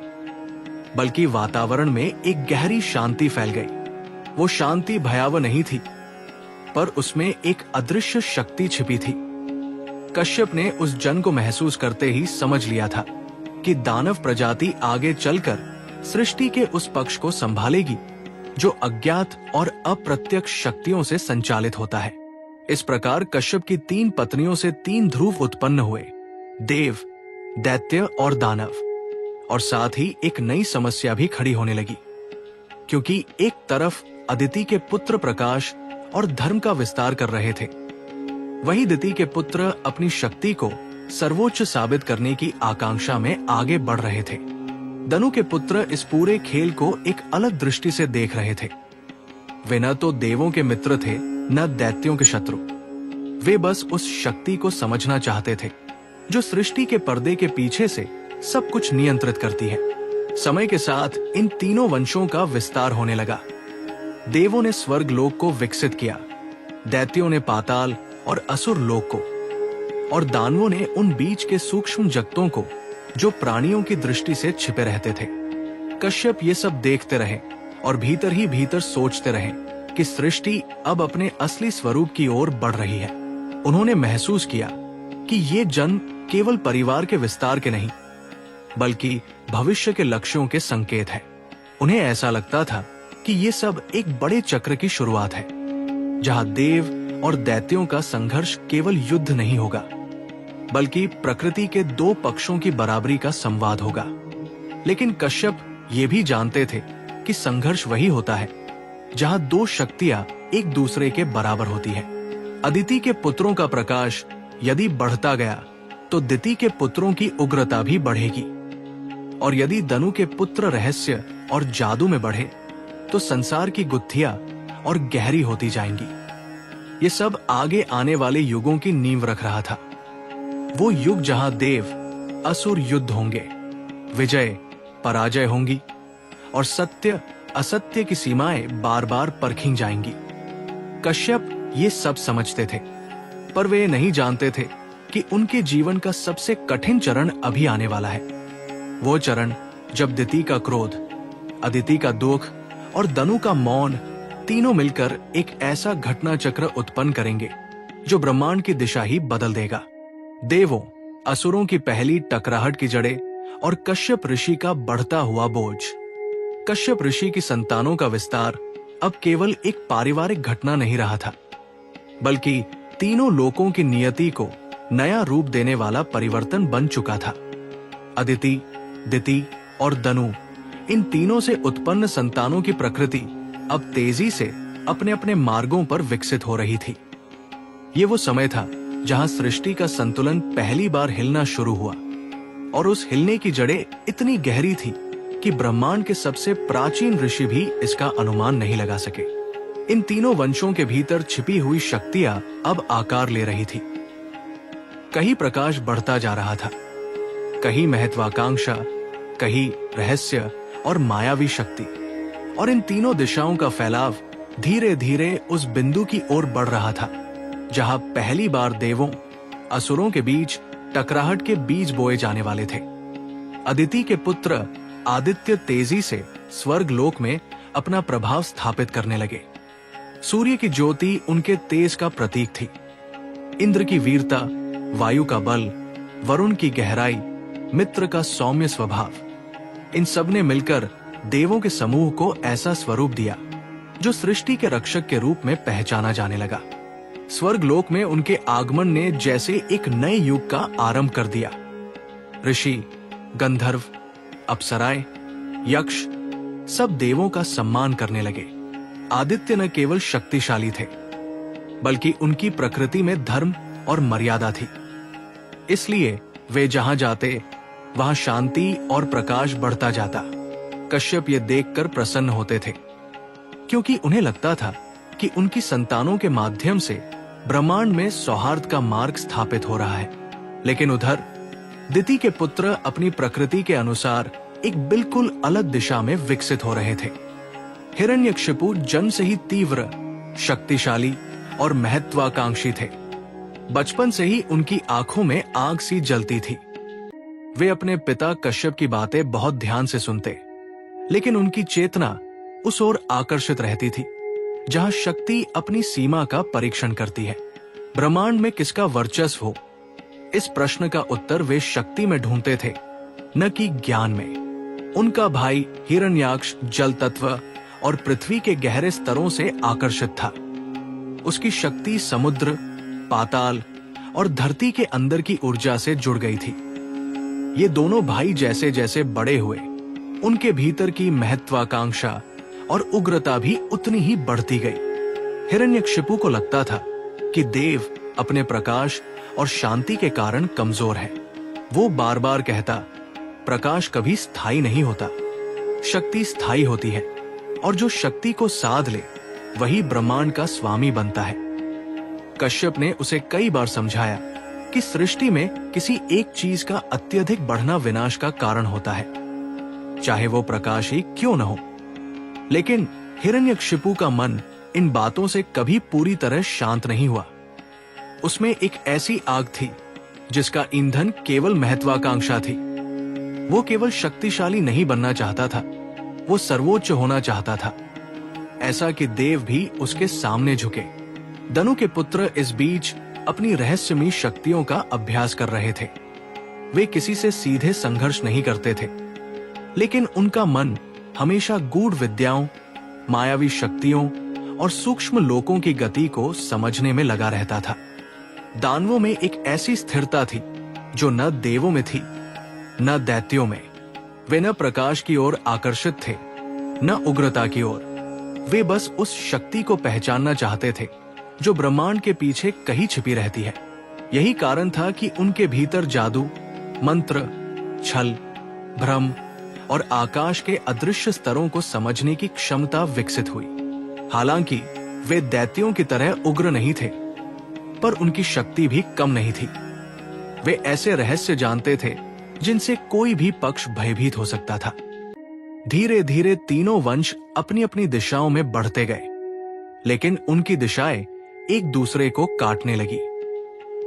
बल्कि वातावरण में एक गहरी शांति फैल गई। वो शांति भयावह नहीं थी, पर उसमें एक अदृश्य शक्ति छिपी थी। कश्यप ने उस जन को महसूस करते ही समझ लिया था कि दानव प्रजाति आगे चलकर सृष्टि के उस पक्ष को संभालेगी जो अज्ञात और अप्रत्यक्ष शक्तियों से संचालित होता है। इस प्रकार कश्यप की 3 पत्नियों से 3 ध्रुव उत्पन्न हुए, देव, दैत्य और दानव। और साथ ही एक नई समस्या भी खड़ी होने लगी, क्योंकि एक तरफ अदिति के पुत्र प्रकाश और धर्म का विस्तार कर रहे थे, वहीं दिति के पुत्र अपनी शक्ति को सर्वोच्च साबित करने की आकांक्षा में आगे बढ़ रहे थे। दनु के पुत्र इस पूरे खेल को एक अलग दृष्टि से देख रहे थे। वे न तो देवों के मित्र थे न दैत्यों के शत्रु। वे बस उस शक्ति को समझना चाहते थे जो सृष्टि के पर्दे के पीछे से सब कुछ नियंत्रित करती है। समय के साथ इन तीनों वंशों का विस्तार होने लगा। देवों ने स्वर्ग लोक को विकसित किया, दैत्यों ने पाताल और असुर लोक को, और दानवों ने उन बीच के सूक्ष्म जगतों को जो प्राणियों की दृष्टि से छिपे रहते थे। कश्यप ये सब देखते रहे और भीतर ही भीतर सोचते रहे कि सृष्टि अब अपने असली स्वरूप की ओर बढ़ रही है। उन्होंने महसूस किया कि ये जन्म केवल परिवार के विस्तार के नहीं बल्कि भविष्य के लक्ष्यों के संकेत है। उन्हें ऐसा लगता था कि ये सब एक बड़े चक्र की शुरुआत है जहां देव और दैत्यों का संघर्ष केवल युद्ध नहीं होगा बल्कि प्रकृति के दो पक्षों की बराबरी का संवाद होगा। लेकिन कश्यप ये भी जानते थे कि संघर्ष वही होता है जहां दो शक्तियां एक दूसरे के बराबर होती है। अदिति के पुत्रों का प्रकाश यदि बढ़ता गया तो दिति के पुत्रों की उग्रता भी बढ़ेगी, और यदि दनु के पुत्र रहस्य और जादू में बढ़े तो संसार की गुत्थियां और गहरी होती जाएंगी। ये सब आगे आने वाले युगों की नींव रख रहा था। वो युग जहां देव असुर युद्ध होंगे, विजय पराजय होंगी और सत्य असत्य की सीमाएं बार बार परखी जाएंगी। कश्यप ये सब समझते थे, पर वे नहीं जानते थे कि उनके जीवन का सबसे कठिन चरण अभी आने वाला है। वो चरण जब दिति का क्रोध, अदिति का दुख और दनु का मौन तीनों मिलकर एक ऐसा घटना चक्र उत्पन्न करेंगे जो ब्रह्मांड की दिशा ही बदल देगा। देवों असुरों की पहली टकराहट की जड़ें और कश्यप ऋषि का बढ़ता हुआ बोझ। कश्यप ऋषि की संतानों का विस्तार अब केवल एक पारिवारिक घटना नहीं रहा था बल्कि तीनों लोकों की नियति को नया रूप देने वाला परिवर्तन बन चुका था। अदिति, दिति और दनु, इन तीनों से उत्पन्न संतानों की प्रकृति अब तेजी से अपने अपने मार्गों पर विकसित हो रही थी। ये वो समय था जहां सृष्टि का संतुलन पहली बार हिलना शुरू हुआ, और उस हिलने की जड़ें इतनी गहरी थी कि ब्रह्मांड के सबसे प्राचीन ऋषि भी इसका अनुमान नहीं लगा सके। इन तीनों वंशों के भीतर छिपी हुई शक्तियां अब आकार ले रही थी। कहीं प्रकाश बढ़ता जा रहा था, कहीं महत्वाकांक्षा, कहीं रहस्य और मायावी शक्ति, और इन तीनों दिशाओं का फैलाव धीरे धीरे उस बिंदु की ओर बढ़ रहा था जहां पहली बार देवों असुरों के बीच टकराहट के बीज बोए जाने वाले थे। अदिति के पुत्र आदित्य तेजी से स्वर्ग लोक में अपना प्रभाव स्थापित करने लगे। सूर्य की ज्योति उनके तेज का प्रतीक थी। इंद्र की वीरता, वायु का बल, वरुण की गहराई, मित्र का सौम्य स्वभाव, इन सब ने मिलकर देवों के समूह को ऐसा स्वरूप दिया जो सृष्टि के रक्षक के रूप में पहचाना जाने लगा। स्वर्ग लोक में उनके आगमन ने जैसे एक नए युग का आरंभ कर दिया। ऋषि, गंधर्व, अप्सराएं, यक्ष सब देवों का सम्मान करने लगे। आदित्य न केवल शक्तिशाली थे बल्कि उनकी प्रकृति में धर्म और मर्यादा थी, इसलिए वे जहां जाते वहां शांति और प्रकाश बढ़ता जाता। कश्यप ये देखकर प्रसन्न होते थे क्योंकि उन्हें लगता था कि उनकी संतानों के माध्यम से ब्रह्मांड में सौहार्द का मार्ग स्थापित हो रहा है। लेकिन उधर दिति के पुत्र अपनी प्रकृति के अनुसार एक बिल्कुल अलग दिशा में विकसित हो रहे थे। हिरण्यकशिपु जन्म से ही तीव्र, शक्तिशाली और महत्वाकांक्षी थे। बचपन से ही उनकी आंखों में आग सी जलती थी। वे अपने पिता कश्यप की बातें बहुत ध्यान से सुनते, लेकिन उनकी चेतना उस ओर आकर्षित रहती थी जहां शक्ति अपनी सीमा का परीक्षण करती है। ब्रह्मांड में किसका वर्चस्व हो, इस प्रश्न का उत्तर वे शक्ति में ढूंढते थे, न कि ज्ञान में। उनका भाई हिरण्याक्ष जल तत्व और पृथ्वी के गहरे स्तरों से आकर्षित था। उसकी शक्ति समुद्र, पाताल और धरती के अंदर की ऊर्जा से जुड़ गई थी। ये दोनों भाई जैसे जैसे बड़े हुए, उनके भीतर की महत्वाकांक्षा और उग्रता भी उतनी ही बढ़ती गई। हिरण्यकशिपु को लगता था कि देव अपने प्रकाश और शांति के कारण कमजोर है। वो बार बार कहता, प्रकाश कभी स्थायी नहीं होता, शक्ति स्थायी होती है, और जो शक्ति को साध ले वही ब्रह्मांड का स्वामी बनता है। कश्यप ने उसे कई बार समझाया कि सृष्टि में किसी एक चीज का अत्यधिक बढ़ना विनाश का कारण होता है, चाहे वो प्रकाश ही क्यों न हो। लेकिन हिरण्यकशिपु का मन इन बातों से कभी पूरी तरह शांत नहीं हुआ। उसमें एक ऐसी आग थी जिसका ईंधन केवल महत्वाकांक्षा थी। वो केवल शक्तिशाली नहीं बनना चाहता था, वो सर्वोच्च होना चाहता था, ऐसा कि देव भी उसके सामने झुके। दनु के पुत्र इस बीच अपनी रहस्यमयी शक्तियों का अभ्यास कर रहे थे। वे किसी से सीधे संघर्ष नहीं करते थे, लेकिन उनका मन हमेशा गूढ़ विद्याओं, मायावी शक्तियों और सूक्ष्म लोकों की गति को समझने में लगा रहता था। दानवों में एक ऐसी स्थिरता थी जो न देवों में थी न दैत्यों में। वे न प्रकाश की ओर आकर्षित थे न उग्रता की ओर। वे बस उस शक्ति को पहचानना चाहते थे जो ब्रह्मांड के पीछे कहीं छिपी रहती है। यही कारण था कि उनके भीतर जादू, मंत्र, छल, भ्रम और आकाश के अदृश्य स्तरों को समझने की क्षमता विकसित हुई। हालांकि वे दैत्यों की तरह उग्र नहीं थे, पर उनकी शक्ति भी कम नहीं थी। वे ऐसे रहस्य जानते थे जिनसे कोई भी पक्ष भयभीत हो सकता था। धीरे धीरे तीनों वंश अपनी अपनी दिशाओं में बढ़ते गए, लेकिन उनकी दिशाएं एक दूसरे को काटने लगी।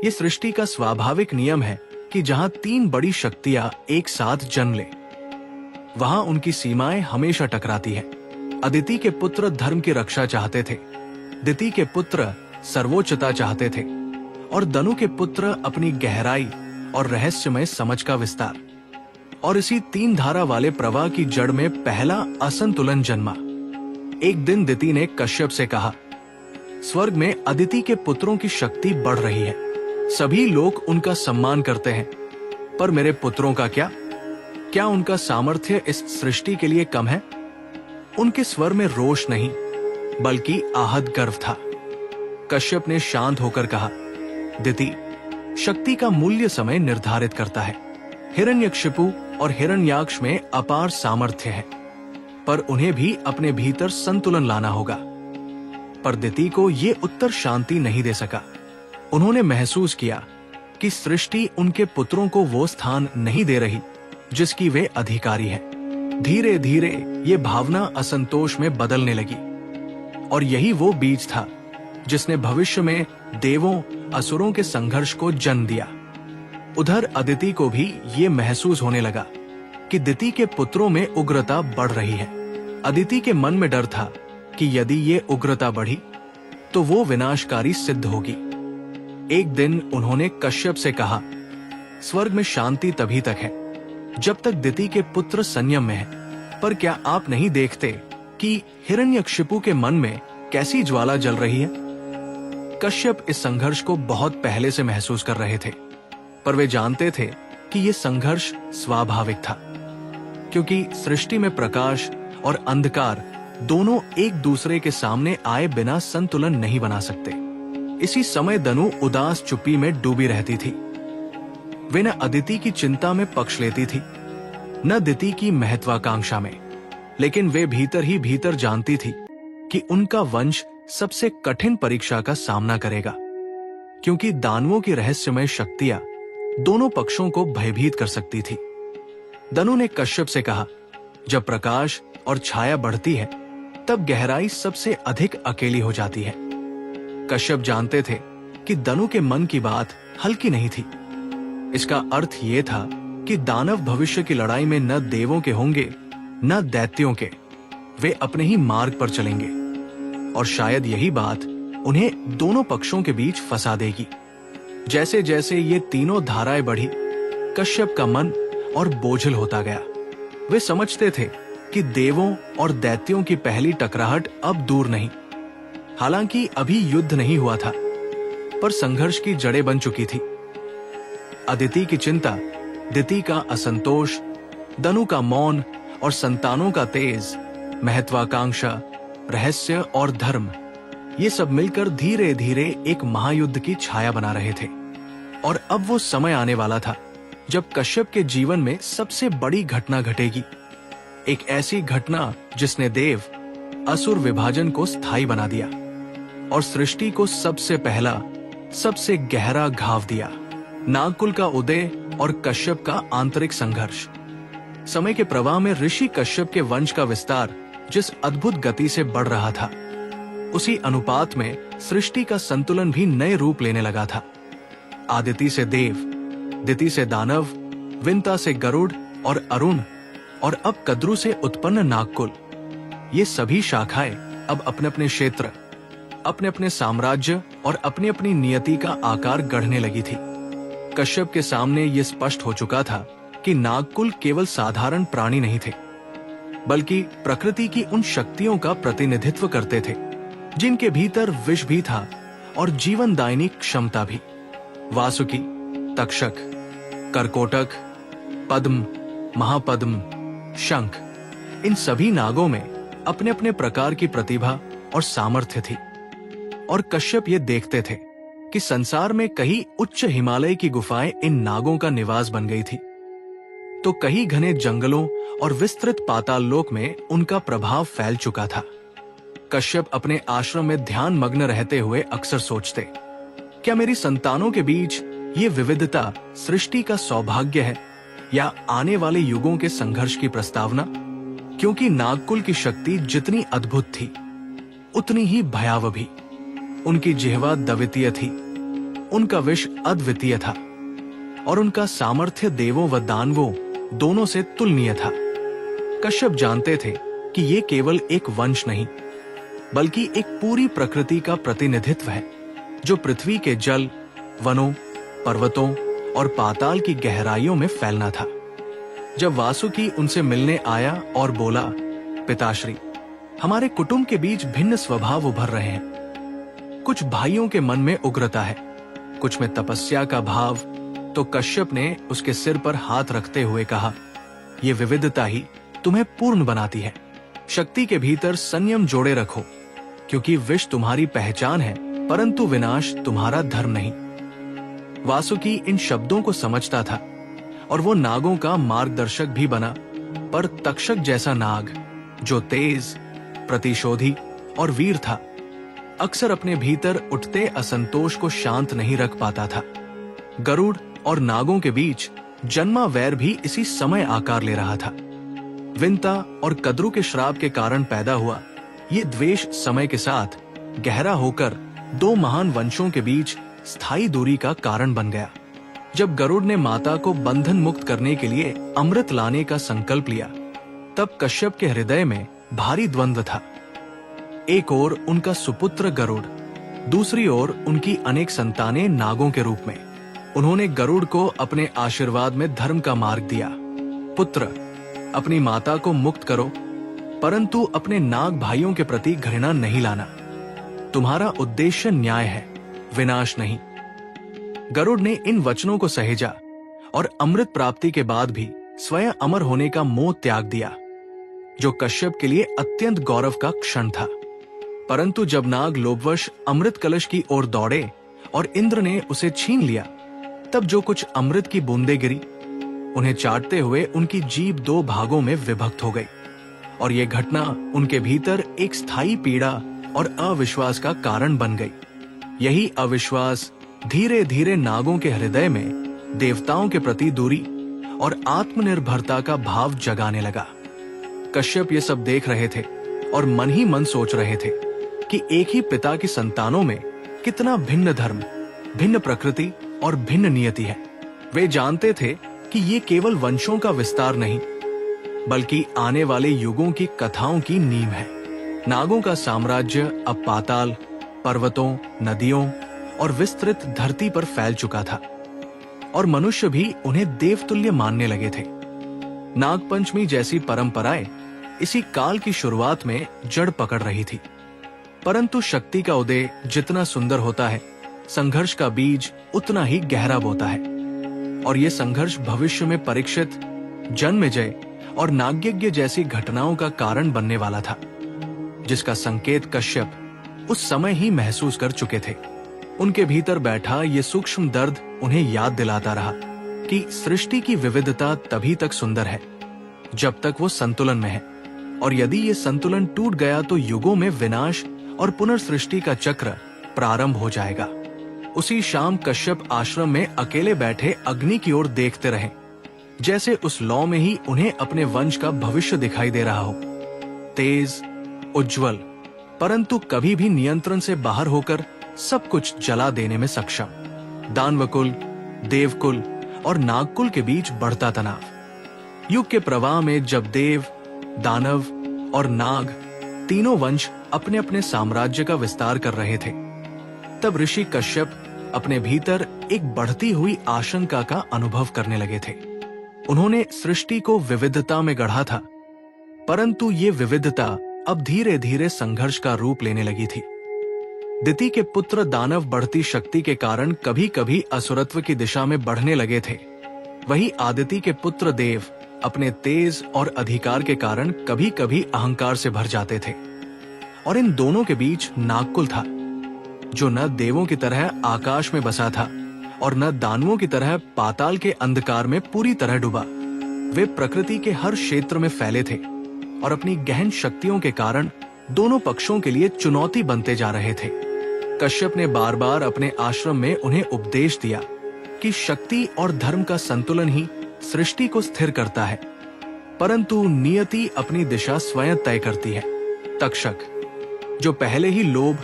ये सृष्टि का स्वाभाविक नियम है कि जहां तीन बड़ी शक्तियां एक साथ जन्म ले, वहां उनकी सीमाएं हमेशा टकराती है। अदिति के पुत्र धर्म की रक्षा चाहते थे, दिति के पुत्र सर्वोच्चता चाहते थे, और दनु के पुत्र अपनी गहराई और रहस्यमय समझ का विस्तार। और इसी तीन धारा वाले प्रवाह की जड़ में पहला असंतुलन जन्मा। एक दिन दिति ने कश्यप से कहा, स्वर्ग में अदिति के पुत्रों की शक्ति बढ़ रही है, सभी लोग उनका सम्मान करते हैं, पर मेरे पुत्रों का क्या? क्या उनका सामर्थ्य इस सृष्टि के लिए कम है? उनके स्वर में रोष नहीं, बल्कि आहत गर्व था। कश्यप ने शांत होकर कहा, दिति, शक्ति का मूल्य समय निर्धारित करता है। हिरण्यकशिपु और हिरण्याक्ष में अपार सामर्थ्य है, पर उन्हें भी अपने भीतर संतुलन लाना होगा। पर दिति को ये उत्तर शांति नहीं दे सका। उन्होंने महसूस किया कि सृष्टि उनके पुत्रों को वो स्थान नहीं दे रही जिसकी वे अधिकारी हैं। धीरे धीरे ये भावना असंतोष में बदलने लगी, और यही वो बीज था जिसने भविष्य में देवों असुरों के संघर्ष को जन्म दिया। उधर अदिति को भी ये महसूस होने लगा कि दिति के पुत्रों में उग्रता बढ़ रही है। अदिति के मन में डर था कि यदि ये उग्रता बढ़ी तो वो विनाशकारी सिद्ध होगी। एक दिन उन्होंने कश्यप से कहा, स्वर्ग में शांति तभी तक है जब तक दिति के पुत्र संयम में है, पर क्या आप नहीं देखते कि हिरण्यकशिपु के मन में कैसी ज्वाला जल रही है? कश्यप इस संघर्ष को बहुत पहले से महसूस कर रहे थे, पर वे जानते थे कि यह संघर्ष स्वाभाविक था, क्योंकि सृष्टि में प्रकाश और अंधकार दोनों एक दूसरे के सामने आए बिना संतुलन नहीं बना सकते। इसी समय दनु उदास चुप्पी में डूबी रहती थी। वे न अदिति की चिंता में पक्ष लेती थी, न दिति की महत्वाकांक्षा में, लेकिन वे भीतर ही भीतर जानती थी कि उनका वंश सबसे कठिन परीक्षा का सामना करेगा, क्योंकि दानवों की रहस्यमय शक्तियां दोनों पक्षों को भयभीत कर सकती थी। दनु ने कश्यप से कहा, जब प्रकाश और छाया बढ़ती है तब गहराई सबसे अधिक अकेली हो जाती है। कश्यप जानते थे कि दनु के मन की बात हल्की नहीं थी। इसका अर्थ यह था कि दानव भविष्य की लड़ाई में न देवों के होंगे न दैत्यों के, वे अपने ही मार्ग पर चलेंगे, और शायद यही बात उन्हें दोनों पक्षों के बीच फंसा देगी। जैसे जैसे ये तीनों धाराएं बढ़ी, कश्यप का मन और बोझिल होता गया। वे समझते थे कि देवों और दैत्यों की पहली टकराहट अब दूर नहीं। हालांकि अभी युद्ध नहीं हुआ था, पर संघर्ष की जड़ें बन चुकी थी। अदिति की चिंता, दिति का असंतोष, दनु का मौन और संतानों का तेज, महत्वाकांक्षा, रहस्य और धर्म, ये सब मिलकर धीरे धीरे एक महायुद्ध की छाया बना रहे थे। और अब वो समय आने वाला था जब कश्यप के जीवन में सबसे बड़ी घटना घटेगी, एक ऐसी घटना जिसने देव असुर विभाजन को स्थायी बना दिया और सृष्टि को सबसे पहला, सबसे गहरा घाव दिया। नागकुल का उदय और कश्यप का आंतरिक संघर्ष। समय के प्रवाह में ऋषि कश्यप के वंश का विस्तार जिस अद्भुत गति से बढ़ रहा था, उसी अनुपात में सृष्टि का संतुलन भी नए रूप लेने लगा था। आदिति से देव, दिति से दानव, विंता से गरुड़ और अरुण, और अब कद्रु से उत्पन्न नागकुल, ये सभी शाखाएं अब अपने अपने क्षेत्र, अपने अपने साम्राज्य और अपनी अपनी नियति का आकार गढ़ने लगी थी। कश्यप के सामने ये स्पष्ट हो चुका था कि नागकुल केवल साधारण प्राणी नहीं थे, बल्कि प्रकृति की उन शक्तियों का प्रतिनिधित्व करते थे जिनके भीतर विष भी था और जीवनदायिनी क्षमता भी। वासुकी, तक्षक, करकोटक, पद्म, महापद्म, शंख, इन सभी नागों में अपने अपने प्रकार की प्रतिभा और सामर्थ्य थी। और कश्यप ये देखते थे कि संसार में कहीं उच्च हिमालय की गुफाएं इन नागों का निवास बन गई थी, तो कहीं घने जंगलों और विस्तृत पाताल लोक में उनका प्रभाव फैल चुका था। कश्यप अपने आश्रम में ध्यान मग्न रहते हुए अक्सर सोचते, क्या मेरी संतानों के बीच ये विविधता सृष्टि का सौभाग्य है या आने वाले युगों के संघर्ष की प्रस्तावना? क्योंकि नागकुल की शक्ति जितनी अद्भुत थी, उतनी ही भयावह भी। उनकी जिह्वा द्वितीय थी, उनका विष अद्वितीय था और उनका सामर्थ्य देवों व दानवों दोनों से तुलनीय था। कश्यप जानते थे कि ये केवल एक वंश नहीं, बल्कि एक पूरी प्रकृति का प्रतिनिधित्व है जो पृथ्वी के जल, वनों, पर्वतों और पाताल की गहराइयों में फैलना था। जब वासुकी उनसे मिलने आया और बोला, पिताश्री, हमारे कुटुंब के बीच भिन्न स्वभाव उभर रहे हैं। कुछ भाइयों के मन में उग्रता है, कुछ में तपस्या का भाव। तो कश्यप ने उसके सिर पर हाथ रखते हुए कहा, ये विविधता ही तुम्हें पूर्ण बनाती है। शक्ति के भीतर संयम जोड़े रखो, क्योंकि विष तुम्हारी पहचान है, परंतु विनाश तुम्हारा धर्म नहीं। वासुकी इन शब्दों को समझता था और वो नागों का मार्गदर्शक भी बना, पर तक्षक जैसा नाग जो तेज, प्रतिशोधी और वीर था, अक्सर अपने भीतर उठते असंतोष को शांत नहीं रख पाता था। गरुड़ और नागों के बीच जन्मा वैर भी इसी समय आकार ले रहा था। विंता और कद्रु के श्राप के कारण पैदा हुआ ये द्वेष समय के साथ गहरा होकर दो महान वंशों के बीच स्थायी दूरी का कारण बन गया। जब गरुड़ ने माता को बंधन मुक्त करने के लिए अमृत लाने का संकल्प लिया, तब कश्यप के हृदय में भारी द्वंद्व था। एक ओर उनका सुपुत्र गरुड़, दूसरी ओर उनकी अनेक संतानें नागों के रूप में। उन्होंने गरुड़ को अपने आशीर्वाद में धर्म का मार्ग दिया। पुत्र, अपनी माता को मुक्त करो, परंतु अपने नाग भाइयों के प्रति घृणा नहीं लाना। तुम्हारा उद्देश्य न्याय है, विनाश नहीं। गरुड़ ने इन वचनों को सहेजा और अमृत प्राप्ति के बाद भी स्वयं अमर होने का मोह त्याग दिया, जो कश्यप के लिए अत्यंत गौरव का क्षण था। परंतु जब नाग लोभवश अमृत कलश की ओर दौड़े और इंद्र ने उसे छीन लिया, तब जो कुछ अमृत की बूंदें गिरी, उन्हें चाटते हुए उनकी जीभ दो भागों में विभक्त हो गई और ये घटना उनके भीतर एक स्थायी पीड़ा और अविश्वास का कारण बन गई। यही अविश्वास धीरे धीरे नागों के हृदय में देवताओं के प्रति दूरी और आत्मनिर्भरता का भाव जगाने लगा। कश्यप ये सब देख रहे थे और मन ही मन सोच रहे थे कि एक ही पिता की संतानों में कितना भिन्न धर्म, भिन्न प्रकृति और भिन्न नियति है। वे जानते थे कि ये केवल वंशों का विस्तार नहीं, बल्कि आने वाले युगों की कथाओं की नींव है। नागों का साम्राज्य अब पाताल, पर्वतों, नदियों और विस्तृत धरती पर फैल चुका था और मनुष्य भी उन्हें देवतुल्य मानने लगे थे। नागपंचमी जैसी परंपराएं इसी काल की शुरुआत में जड़ पकड़ रही थी। परंतु शक्ति का उदय जितना सुंदर होता है, संघर्ष का बीज उतना ही गहरा बोता है। और ये संघर्ष भविष्य में परीक्षित, जन्मेजय और नागयज्ञ जैसी घटनाओं का कारण बनने वाला था, जिसका संकेत कश्यप उस समय ही महसूस कर चुके थे। उनके भीतर बैठा ये सूक्ष्म दर्द उन्हें याद दिलाता रहा कि सृष्टि की विविधता तभी तक सुंदर है जब तक वो संतुलन में है, और यदि ये संतुलन टूट गया तो युगों में विनाश और पुनर्सृष्टि का चक्र प्रारंभ हो जाएगा। उसी शाम कश्यप आश्रम में अकेले बैठे अग्नि की ओर देखते रहे, जैसे उस लौ में ही उन्हें अपने वंश का भविष्य दिखाई दे रहा हो। तेज, उज्जवल, परंतु कभी भी नियंत्रण से बाहर होकर सब कुछ जला देने में सक्षम। दानवकुल, देवकुल और नागकुल के बीच बढ़ता तनाव। युग के प्रवाह में जब देव, दानव और नाग तीनों वंश अपने अपने साम्राज्य का विस्तार कर रहे थे, तब ऋषि कश्यप अपने भीतर एक बढ़ती हुई आशंका का अनुभव करने लगे थे। उन्होंने सृष्टि को विविधता में गढ़ा था, परंतु ये विविधता अब धीरे धीरे संघर्ष का रूप लेने लगी थी। दिति के पुत्र दानव बढ़ती शक्ति के कारण कभी कभी असुरत्व की दिशा में बढ़ने लगे थे। वही आदिति के पुत्र देव अपने तेज और अधिकार के कारण कभी कभी अहंकार से भर जाते थे। और इन दोनों के बीच नागकुल था, जो न देवों की तरह आकाश में बसा था और न दानवों की तरह पाताल के अंधकार में पूरी तरह डूबा। वे प्रकृति के हर क्षेत्र में फैले थे और अपनी गहन शक्तियों के कारण दोनों पक्षों के लिए चुनौती बनते जा रहे थे। कश्यप ने बार बार अपने आश्रम में उन्हें उपदेश दिया कि शक्ति और धर्म का संतुलन ही सृष्टि को स्थिर करता है, परंतु नियति अपनी दिशा स्वयं तय करती है। तक्षक, जो पहले ही लोभ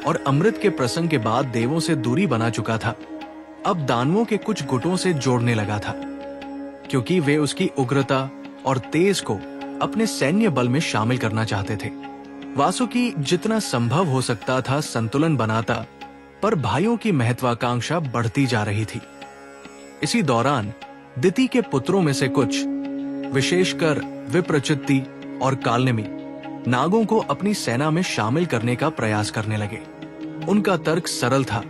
और अमृत के प्रसंग के बाद देवों से दूरी बना चुका था, अब दानवों के कुछ गुटों से जोड़ने लगा था, क्योंकि वे उसकी उग्रता और तेज को अपने सैन्य बल में शामिल करना चाहते थे। वासुकी जितना संभव हो सकता था संतुलन बनाता, पर भाइयों की महत्वाकांक्षा बढ़ती जा रही थी। इसी दौरान दिति के पुत्रों में से कुछ, विशेषकर विप्रचित्ति और कालनेमी, नागों को अपनी सेना में शामिल करने का प्रयास करने लगे। उनका तर्क सरल था,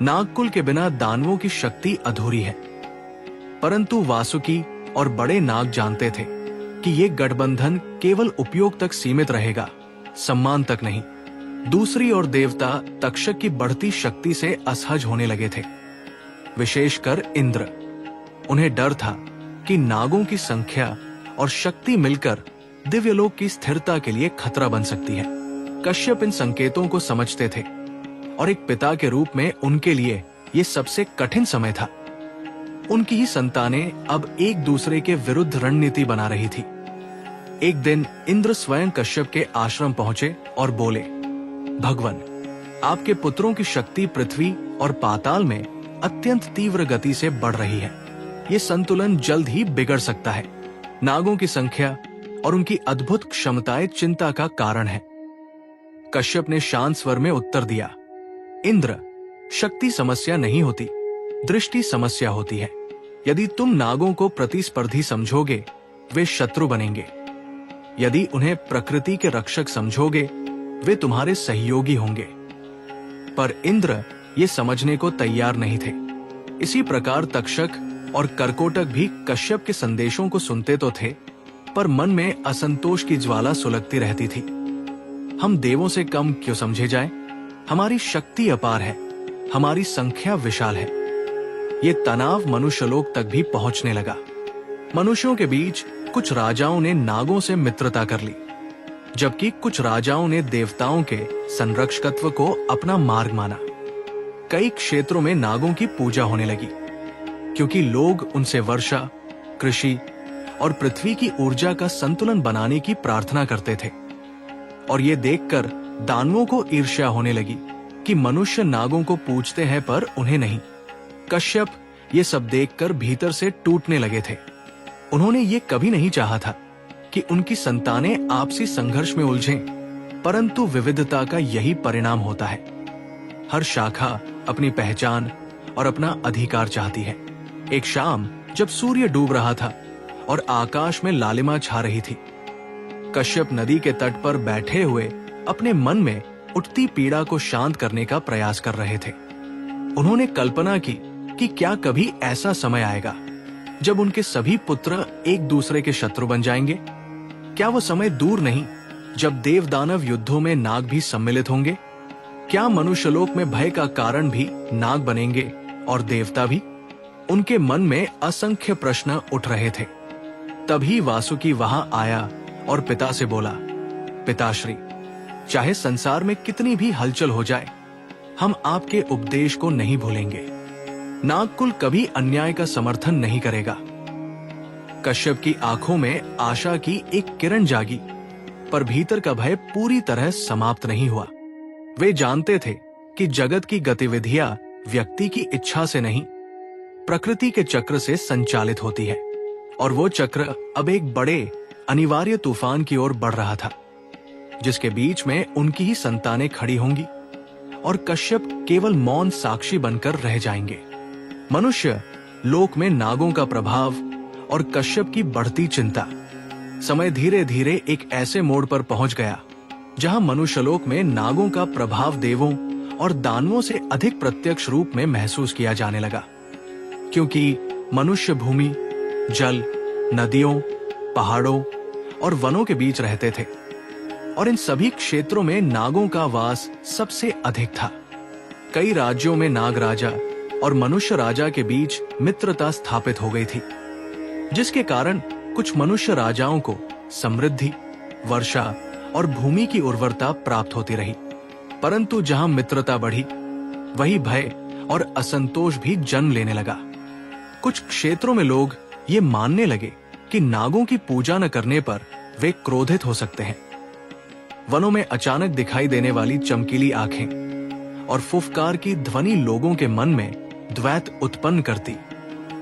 नागकुल के बिना दानवों की शक्ति अधूरी है। परंतु वासुकी और बड़े नाग जानते थे कि ये गठबंधन केवल उपयोग तक सीमित रहेगा, सम्मान तक नहीं। दूसरी ओर देवता तक्षक की बढ़ती शक्ति से असहज होने लगे थे, विशेषकर इंद्र। उन्हें डर था कि नागों की संख्या और शक्ति मिलकर दिव्यलोक की स्थिरता के लिए खतरा बन सकती है। कश्यप इन संकेतों को समझते थे और एक पिता के रूप में उनके लिए ये सबसे कठिन समय था। उनकी ही संतानें अब एक दूसरे के विरुद्ध रणनीति बना रही थी। एक दिन इंद्र स्वयं कश्यप के आश्रम पहुंचे और बोले, भगवान, आपके पुत्रों की शक्ति पृथ्वी और पाताल में अत्यंत तीव्र गति से बढ़ रही है। ये संतुलन जल्द ही बिगड़ सकता है। नागों की संख्या और उनकी अद्भुत क्षमताएं चिंता का कारण है। कश्यप ने शांत स्वर में उत्तर दिया, इंद्र, शक्ति समस्या नहीं होती, दृष्टि समस्या होती है। यदि तुम नागों को प्रतिस्पर्धी समझोगे, वे शत्रु बनेंगे। यदि उन्हें प्रकृति के रक्षक समझोगे, वे तुम्हारे सहयोगी होंगे। पर इंद्र ये समझने को तैयार नहीं थे। इसी प्रकार तक्षक और कर्कोटक भी कश्यप के संदेशों को सुनते तो थे, पर मन में असंतोष की ज्वाला सुलगती रहती थी। हम देवों से कम क्यों समझे जाएं? हमारी शक्ति अपार है, हमारी संख्या विशाल है। ये तनाव मनुष्यलोक तक भी पहुंचने लगा। मनुष्यों के बीच कुछ राजाओं ने नागों से मित्रता कर ली, जबकि कुछ राजाओं ने देवताओं के संरक्षकत्व को अपना मार्ग माना। कई क्षेत्रों में नागों की पूजा होने लगी, क्योंकि लोग उनसे वर्षा, कृषि और पृथ्वी की ऊर्जा का संतुलन बनाने की प्रार्थना करते थे। और ये देखकर दानवों को ईर्ष्या होने लगी कि मनुष्य नागों को पूजते हैं पर उन्हें नहीं। कश्यप ये सब देखकर भीतर से टूटने लगे थे। उन्होंने ये कभी नहीं चाहा था कि उनकी संतानें आपसी संघर्ष में उलझें, परंतु विविधता का यही परिणाम होता है। हर शाखा अपनी पहचान और अपना अधिकार चाहती है। एक शाम जब सूर्य डूब रहा था और आकाश में लालिमा छा रही थी, कश्यप नदी के तट पर बैठे हुए अपने मन में उठती पीड़ा को शांत करने का प्रयास कर रहे थे। उन्होंने कल्पना की कि क्या कभी ऐसा समय आएगा जब उनके सभी पुत्र एक दूसरे के शत्रु बन जाएंगे। क्या वो समय दूर नहीं जब देव दानव युद्धों में नाग भी सम्मिलित होंगे? क्या मनुष्यलोक में भय का कारण भी नाग बनेंगे और देवता भी? उनके मन में असंख्य प्रश्न उठ रहे थे। तभी वासुकी वहां आया और पिता से बोला, पिताश्री, चाहे संसार में कितनी भी हलचल हो जाए, हम आपके उपदेश को नहीं भूलेंगे। नागकुल कभी अन्याय का समर्थन नहीं करेगा। कश्यप की आंखों में आशा की एक किरण जागी, पर भीतर का भय पूरी तरह समाप्त नहीं हुआ। वे जानते थे कि जगत की गतिविधियां व्यक्ति की इच्छा से नहीं, प्रकृति के चक्र से संचालित होती है, और वो चक्र अब एक बड़े अनिवार्य तूफान की ओर बढ़ रहा था, जिसके बीच में उनकी ही संतानें खड़ी होंगी और कश्यप केवल मौन साक्षी बनकर रह जाएंगे। मनुष्य लोक में नागों का प्रभाव और कश्यप की बढ़ती चिंता। समय धीरे धीरे एक ऐसे मोड़ पर पहुंच गया जहां मनुष्यलोक में नागों का प्रभाव देवों और दानवों से अधिक प्रत्यक्ष रूप में महसूस किया जाने लगा, क्योंकि मनुष्य भूमि, जल, नदियों, पहाड़ों और वनों के बीच रहते थे, और इन सभी क्षेत्रों में नागों का वास सबसे अधिक था। कई राज्यों में नाग राजा और मनुष्य राजा के बीच मित्रता स्थापित हो गई थी, जिसके कारण कुछ मनुष्य राजाओं को समृद्धि, वर्षा और भूमि की उर्वरता प्राप्त होती रही। परंतु जहां मित्रता बढ़ी, वही भय और असंतोष भी जन्म लेने लगा। कुछ क्षेत्रों में लोग ये मानने लगे कि नागों की पूजा न करने पर वे क्रोधित हो सकते हैं। वनों में अचानक दिखाई देने वाली चमकीली आंखें और फुफकार की ध्वनि लोगों के मन में द्वैत उत्पन्न करती,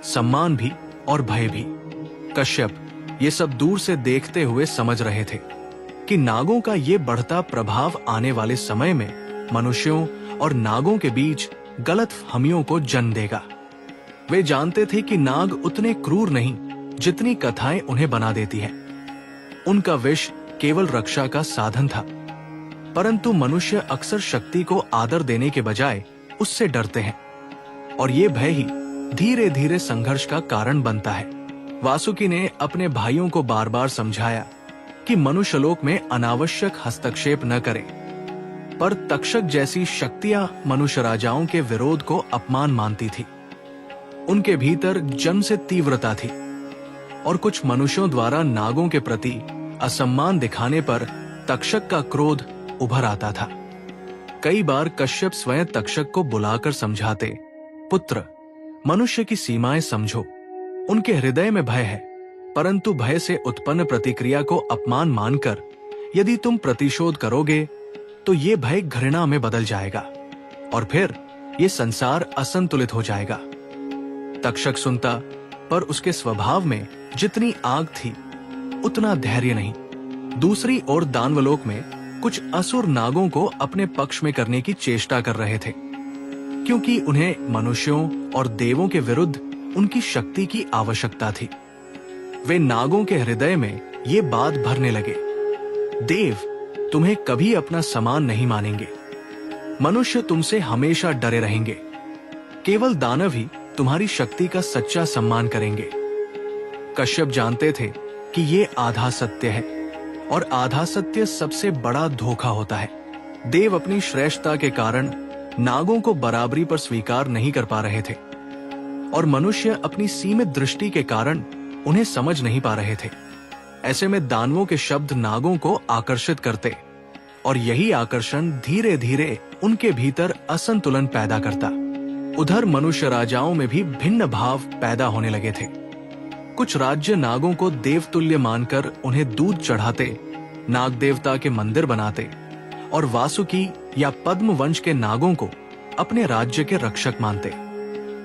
सम्मान भी और भय भी। कश्यप ये सब दूर से देखते हुए समझ रहे थे कि नागों का ये बढ़ता प्रभाव आने वाले समय में मनुष्यों और नागों के बीच गलतफहमियों को जन्म देगा। वे जानते थे कि नाग उतने क्रूर नहीं जितनी कथाएं उन्हें बना देती हैं। उनका विष केवल रक्षा का साधन था, परंतु मनुष्य अक्सर शक्ति को आदर देने के बजाय उससे डरते हैं, और ये भय ही धीरे धीरे संघर्ष का कारण बनता है। वासुकी ने अपने भाइयों को बार बार समझाया कि मनुष्यलोक में अनावश्यक हस्तक्षेप न करें, पर तक्षक जैसी शक्तियां मनुष्य राजाओं के विरोध को अपमान मानती थी। उनके भीतर जन्म से तीव्रता थी, और कुछ मनुष्यों द्वारा नागों के प्रति असम्मान दिखाने पर तक्षक का क्रोध उभर आता था। कई बार कश्यप स्वयं तक्षक को बुलाकर समझाते, पुत्र, मनुष्य की सीमाएं समझो। उनके हृदय में भय है, परंतु भय से उत्पन्न प्रतिक्रिया को अपमान मानकर यदि तुम प्रतिशोध करोगे तो ये भय घृणा में बदल जाएगा, और फिर ये संसार असंतुलित हो जाएगा। तक्षक सुनता, पर उसके स्वभाव में जितनी आग थी उतना धैर्य नहीं। दूसरी ओर दानवलोक में कुछ असुर नागों को अपने पक्ष में करने की चेष्टा कर रहे थे, क्योंकि उन्हें मनुष्यों और देवों के विरुद्ध उनकी शक्ति की आवश्यकता थी। वे नागों के हृदय में ये बात भरने लगे, देव तुम्हें कभी अपना समान नहीं मानेंगे, मनुष्य तुमसे हमेशा डरे रहेंगे, केवल दानव ही तुम्हारी शक्ति का सच्चा सम्मान करेंगे। कश्यप जानते थे कि ये आधा सत्य है, और आधा सत्य सबसे बड़ा धोखा होता है। देव अपनी श्रेष्ठता के कारण नागों को बराबरी पर स्वीकार नहीं कर पा रहे थे, और मनुष्य अपनी सीमित दृष्टि के कारण उन्हें समझ नहीं पा रहे थे। ऐसे में दानवों के शब्द नागों को आकर्षित करते, और यही आकर्षण धीरे धीरे उनके भीतर असंतुलन पैदा करता। उधर मनुष्य राजाओं में भी भिन्न भाव पैदा होने लगे थे। कुछ राज्य नागों को देवतुल्य मानकर उन्हें दूध चढ़ाते, नाग देवता के मंदिर बनाते, और वासुकी या पद्म वंश के नागों को अपने राज्य के रक्षक मानते।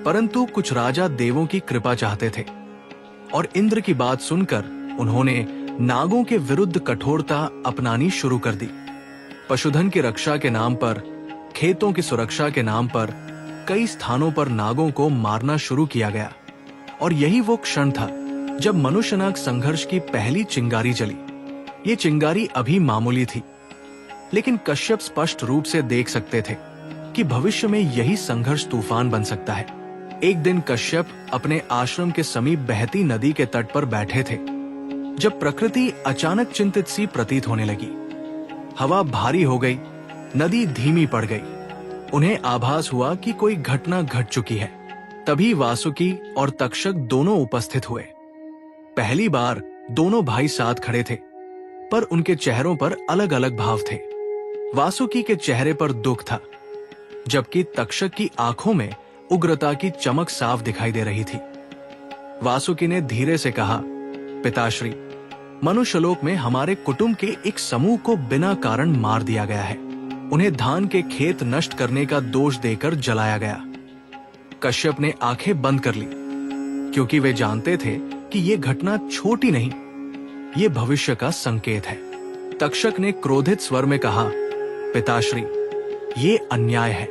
परंतु कुछ राजा देवों की कृपा चाहते थे, और इंद्र की बात सुनकर उन्होंने नागों के विरुद्ध कठोरता अपनानी शुरू कर दी। पशुधन की रक्षा के नाम पर, खेतों की सुरक्षा के नाम पर कई स्थानों पर नागों को मारना शुरू किया गया, और यही वो क्षण था जब मनुष्य नाग संघर्ष की पहली चिंगारी जली। ये चिंगारी अभी मामूली थी, लेकिन कश्यप स्पष्ट रूप से देख सकते थे कि भविष्य में यही संघर्ष तूफान बन सकता है। एक दिन कश्यप अपने आश्रम के समीप बहती नदी के तट पर बैठे थे, जब प्रकृति अचानक चिंतित सी प्रतीत होने लगी। हवा भारी हो गई, नदी धीमी पड़ गई। उन्हें आभास हुआ कि कोई घटना घट चुकी है। तभी वासुकी और तक्षक दोनों उपस्थित हुए। पहली बार दोनों भाई साथ खड़े थे, पर उनके चेहरों पर अलग अलग भाव थे। वासुकी के चेहरे पर दुख था, जबकि तक्षक की आंखों में उग्रता की चमक साफ दिखाई दे रही थी। वासुकी ने धीरे से कहा, पिताश्री, मनुष्यलोक में हमारे कुटुंब के एक समूह को बिना कारण मार दिया गया है। उन्हें धान के खेत नष्ट करने का दोष देकर जलाया गया। कश्यप ने आंखें बंद कर ली, क्योंकि वे जानते थे कि यह घटना छोटी नहीं, ये भविष्य का संकेत है। तक्षक ने क्रोधित स्वर में कहा, पिताश्री, ये अन्याय है।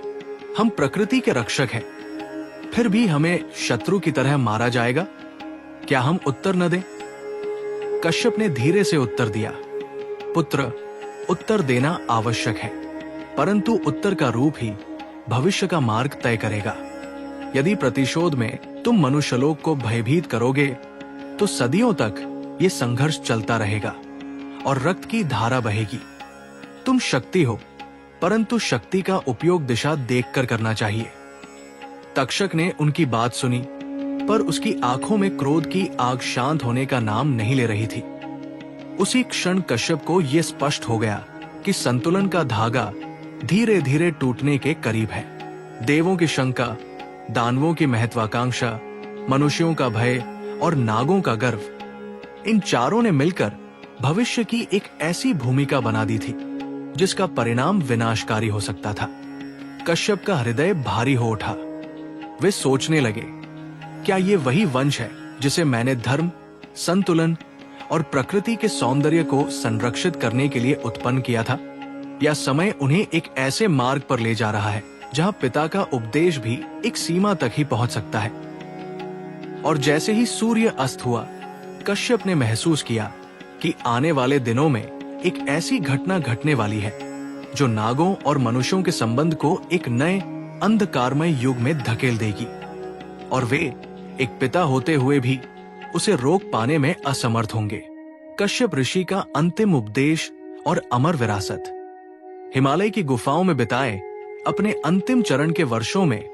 हम प्रकृति के रक्षक हैं, फिर भी हमें शत्रु की तरह मारा जाएगा। क्या हम उत्तर न दें? कश्यप ने धीरे से उत्तर दिया, पुत्र, उत्तर देना आवश्यक है, परंतु उत्तर का रूप ही भविष्य का मार्ग तय करेगा। यदि प्रतिशोध में तुम मनुष्यलोक को भयभीत करोगे तो सदियों तक ये संघर्ष चलता रहेगा और रक्त की धारा बहेगी। तुम शक्ति हो, परंतु शक्ति का उपयोग दिशा देखकर करना चाहिए। तक्षक ने उनकी बात सुनी, पर उसकी आंखों में क्रोध की आग शांत होने का नाम नहीं ले रही थी। उसी क्षण कश्यप को यह स्पष्ट हो गया कि संतुलन का धागा धीरे धीरे टूटने के करीब है। देवों की शंका, दानवों की महत्वाकांक्षा, मनुष्यों का भय और नागों का गर्व, इन चारों ने मिलकर भविष्य की एक ऐसी भूमिका बना दी थी जिसका परिणाम विनाशकारी हो सकता था। कश्यप का हृदय भारी हो उठा। वे सोचने लगे, क्या ये वही वंश है जिसे मैंने धर्म, संतुलन और प्रकृति के सौंदर्य को संरक्षित करने के लिए उत्पन्न किया था? या समय उन्हें एक ऐसे मार्ग पर ले जा रहा है जहां पिता का उपदेश भी एक सीमा तक ही पहुंच सकता है? और जैसे ही सूर्य अस्त हुआ, कश्यप ने महसूस किया कि आने वाले दिनों में एक ऐसी घटना घटने वाली है जो नागों और मनुष्यों के संबंध को एक नए अंधकारमय युग में धकेल देगी, और वे एक पिता होते हुए भी उसे रोक पाने में असमर्थ होंगे। कश्यप ऋषि का अंतिम उपदेश और अमर विरासत। हिमालय की गुफाओं में बिताए अपने अंतिम चरण के वर्षों में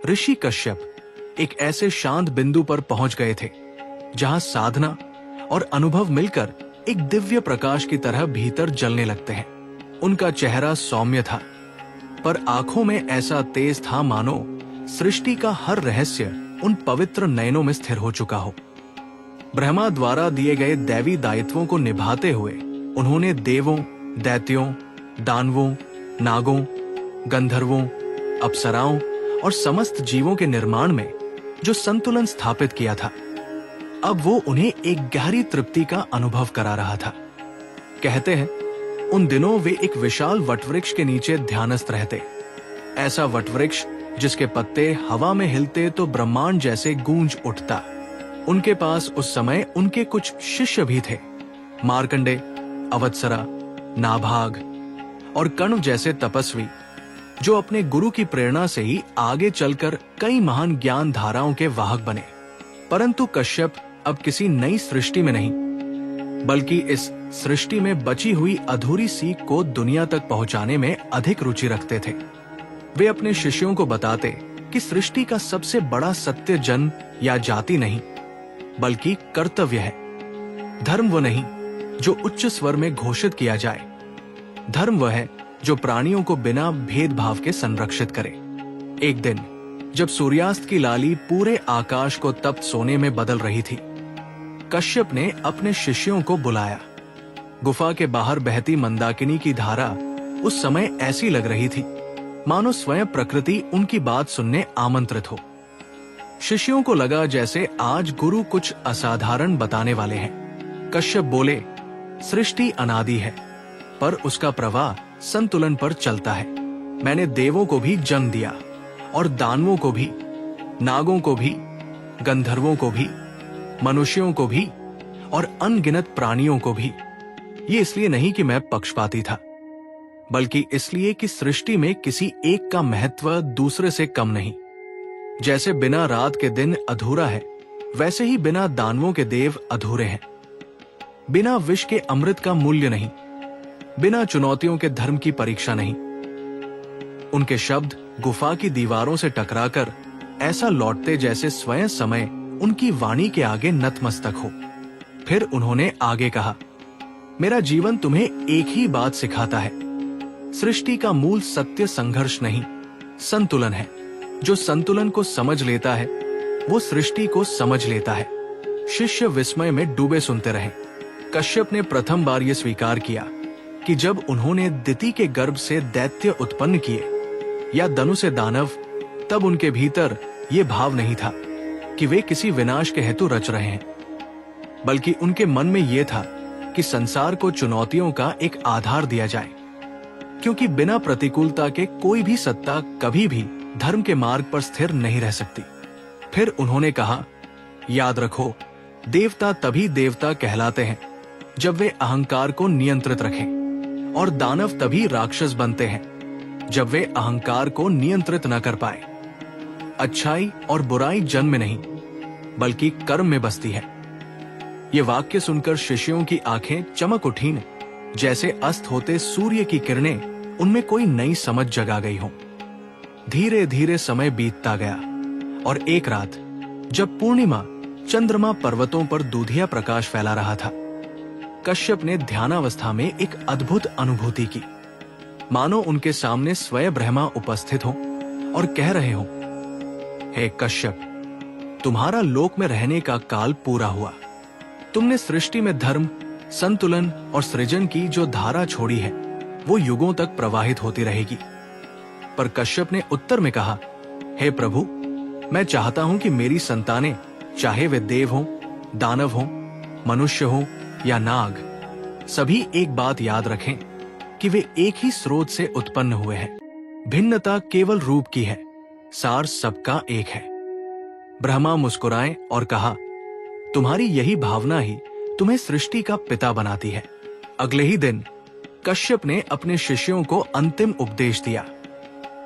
ऋषि कश्यप एक ऐसे शांत बिंदु पर पहुंच गए थे जहां साधना और अनुभव मिलकर एक दिव्य प्रकाश की तरह भीतर जलने लगते हैं। उनका चेहरा सौम्य था, पर आंखों में ऐसा तेज था मानो सृष्टि का हर रहस्य उन पवित्र नयनों में स्थिर हो चुका हो। ब्रह्मा द्वारा दिए गए दैवी दायित्वों को निभाते हुए उन्होंने देवों, दैत्यों, दानवों, नागों, गंधर्वों, अप्सराओं और समस्त जीवों के निर्माण में जो संतुलन स्थापित किया था, अब वो उन्हें एक गहरी तृप्ति का अनुभव करा रहा था। कहते हैं, उन दिनों वे एक विशाल वटवृक्ष के नीचे ध्यानस्थ रहते। ऐसा वटवृक्ष जिसके पत्ते हवा में हिलते तो ब्रह्मांड जैसे गूंज उठता। उनके पास उस समय उनके कुछ शिष्य भी थे, मार्कंडे, अवत्सरा, नाभाग और कण्व जैसे तपस्वी, जो अपने गुरु की प्रेरणा से ही आगे चलकर कई महान ज्ञान धाराओं के वाहक बने। परंतु कश्यप अब किसी नई सृष्टि में नहीं, बल्कि इस सृष्टि में बची हुई अधूरी सीख को दुनिया तक पहुंचाने में अधिक रुचि रखते थे। वे अपने शिष्यों को बताते कि सृष्टि का सबसे बड़ा सत्य जन्म या जाति नहीं, बल्कि कर्तव्य है। धर्म वो नहीं जो उच्च स्वर में घोषित किया जाए, धर्म वह है जो प्राणियों को बिना भेदभाव के संरक्षित करे। एक दिन जब सूर्यास्त की लाली पूरे आकाश को तप्त सोने में बदल रही थी, कश्यप ने अपने शिष्यों को बुलाया। गुफा के बाहर बहती मंदाकिनी की धारा उस समय ऐसी लग रही थी मानो स्वयं प्रकृति उनकी बात सुनने आमंत्रित हो। शिष्यों को लगा जैसे आज गुरु कुछ असाधारण बताने वाले हैं। कश्यप बोले, सृष्टि अनादि है, पर उसका प्रवाह संतुलन पर चलता है। मैंने देवों को भी जन्म दिया और दानवों को भी, नागों को भी, गंधर्वों को भी, मनुष्यों को भी और अनगिनत प्राणियों को भी। ये इसलिए नहीं कि मैं पक्षपाती था, बल्कि इसलिए कि सृष्टि में किसी एक का महत्व दूसरे से कम नहीं। जैसे बिना रात के दिन अधूरा है, वैसे ही बिना दानवों के देव अधूरे हैं। बिना विष के अमृत का मूल्य नहीं, बिना चुनौतियों के धर्म की परीक्षा नहीं। उनके शब्द गुफा की दीवारों से टकराकर ऐसा लौटते जैसे स्वयं समय उनकी वाणी के आगे नतमस्तक हो। फिर उन्होंने आगे कहा, मेरा जीवन तुम्हें एक ही बात सिखाता है, सृष्टि का मूल सत्य संघर्ष नहीं, संतुलन है। जो संतुलन को समझ लेता है वो सृष्टि को समझ लेता है। शिष्य विस्मय में डूबे सुनते रहे। कश्यप ने प्रथम बार यह स्वीकार किया कि जब उन्होंने दिति के गर्भ से दैत्य उत्पन्न किए या दनु से दानव, तब उनके भीतर ये भाव नहीं था कि वे किसी विनाश के हेतु रच रहे हैं, बल्कि उनके मन में यह था कि संसार को चुनौतियों का एक आधार दिया जाए, क्योंकि बिना प्रतिकूलता के कोई भी सत्ता कभी भी धर्म के मार्ग पर स्थिर नहीं रह सकती। फिर उन्होंने कहा, याद रखो, देवता तभी देवता कहलाते हैं जब वे अहंकार को नियंत्रित रखें, और दानव तभी राक्षस बनते हैं जब वे अहंकार को नियंत्रित न कर पाए। अच्छाई और बुराई जन्म में नहीं बल्कि कर्म में बसती है। ये वाक्य सुनकर शिष्यों की आंखें चमक उठीं, जैसे अस्त होते सूर्य की किरणें उनमें कोई नई समझ जगा गई हो। धीरे धीरे समय बीतता गया और एक रात जब पूर्णिमा चंद्रमा पर्वतों पर दूधिया प्रकाश फैला रहा था, कश्यप ने ध्यानावस्था में एक अद्भुत अनुभूति की, मानो उनके सामने स्वयं ब्रह्मा उपस्थित हो और कह रहे हो, हे कश्यप, तुम्हारा लोक में रहने का काल पूरा हुआ। तुमने सृष्टि में धर्म, संतुलन और सृजन की जो धारा छोड़ी है वो युगों तक प्रवाहित होती रहेगी। पर कश्यप ने उत्तर में कहा, हे प्रभु, मैं चाहता हूं कि मेरी संतानें, चाहे वे देव हों, दानव हों, मनुष्य हों या नाग, सभी एक बात याद रखें कि वे एक ही स्रोत से उत्पन्न हुए हैं। भिन्नता केवल रूप की है, सार सबका एक है। ब्रह्मा मुस्कुराए और कहा, तुम्हारी यही भावना ही तुम्हें सृष्टि का पिता बनाती है। अगले ही दिन कश्यप ने अपने शिष्यों को अंतिम उपदेश दिया।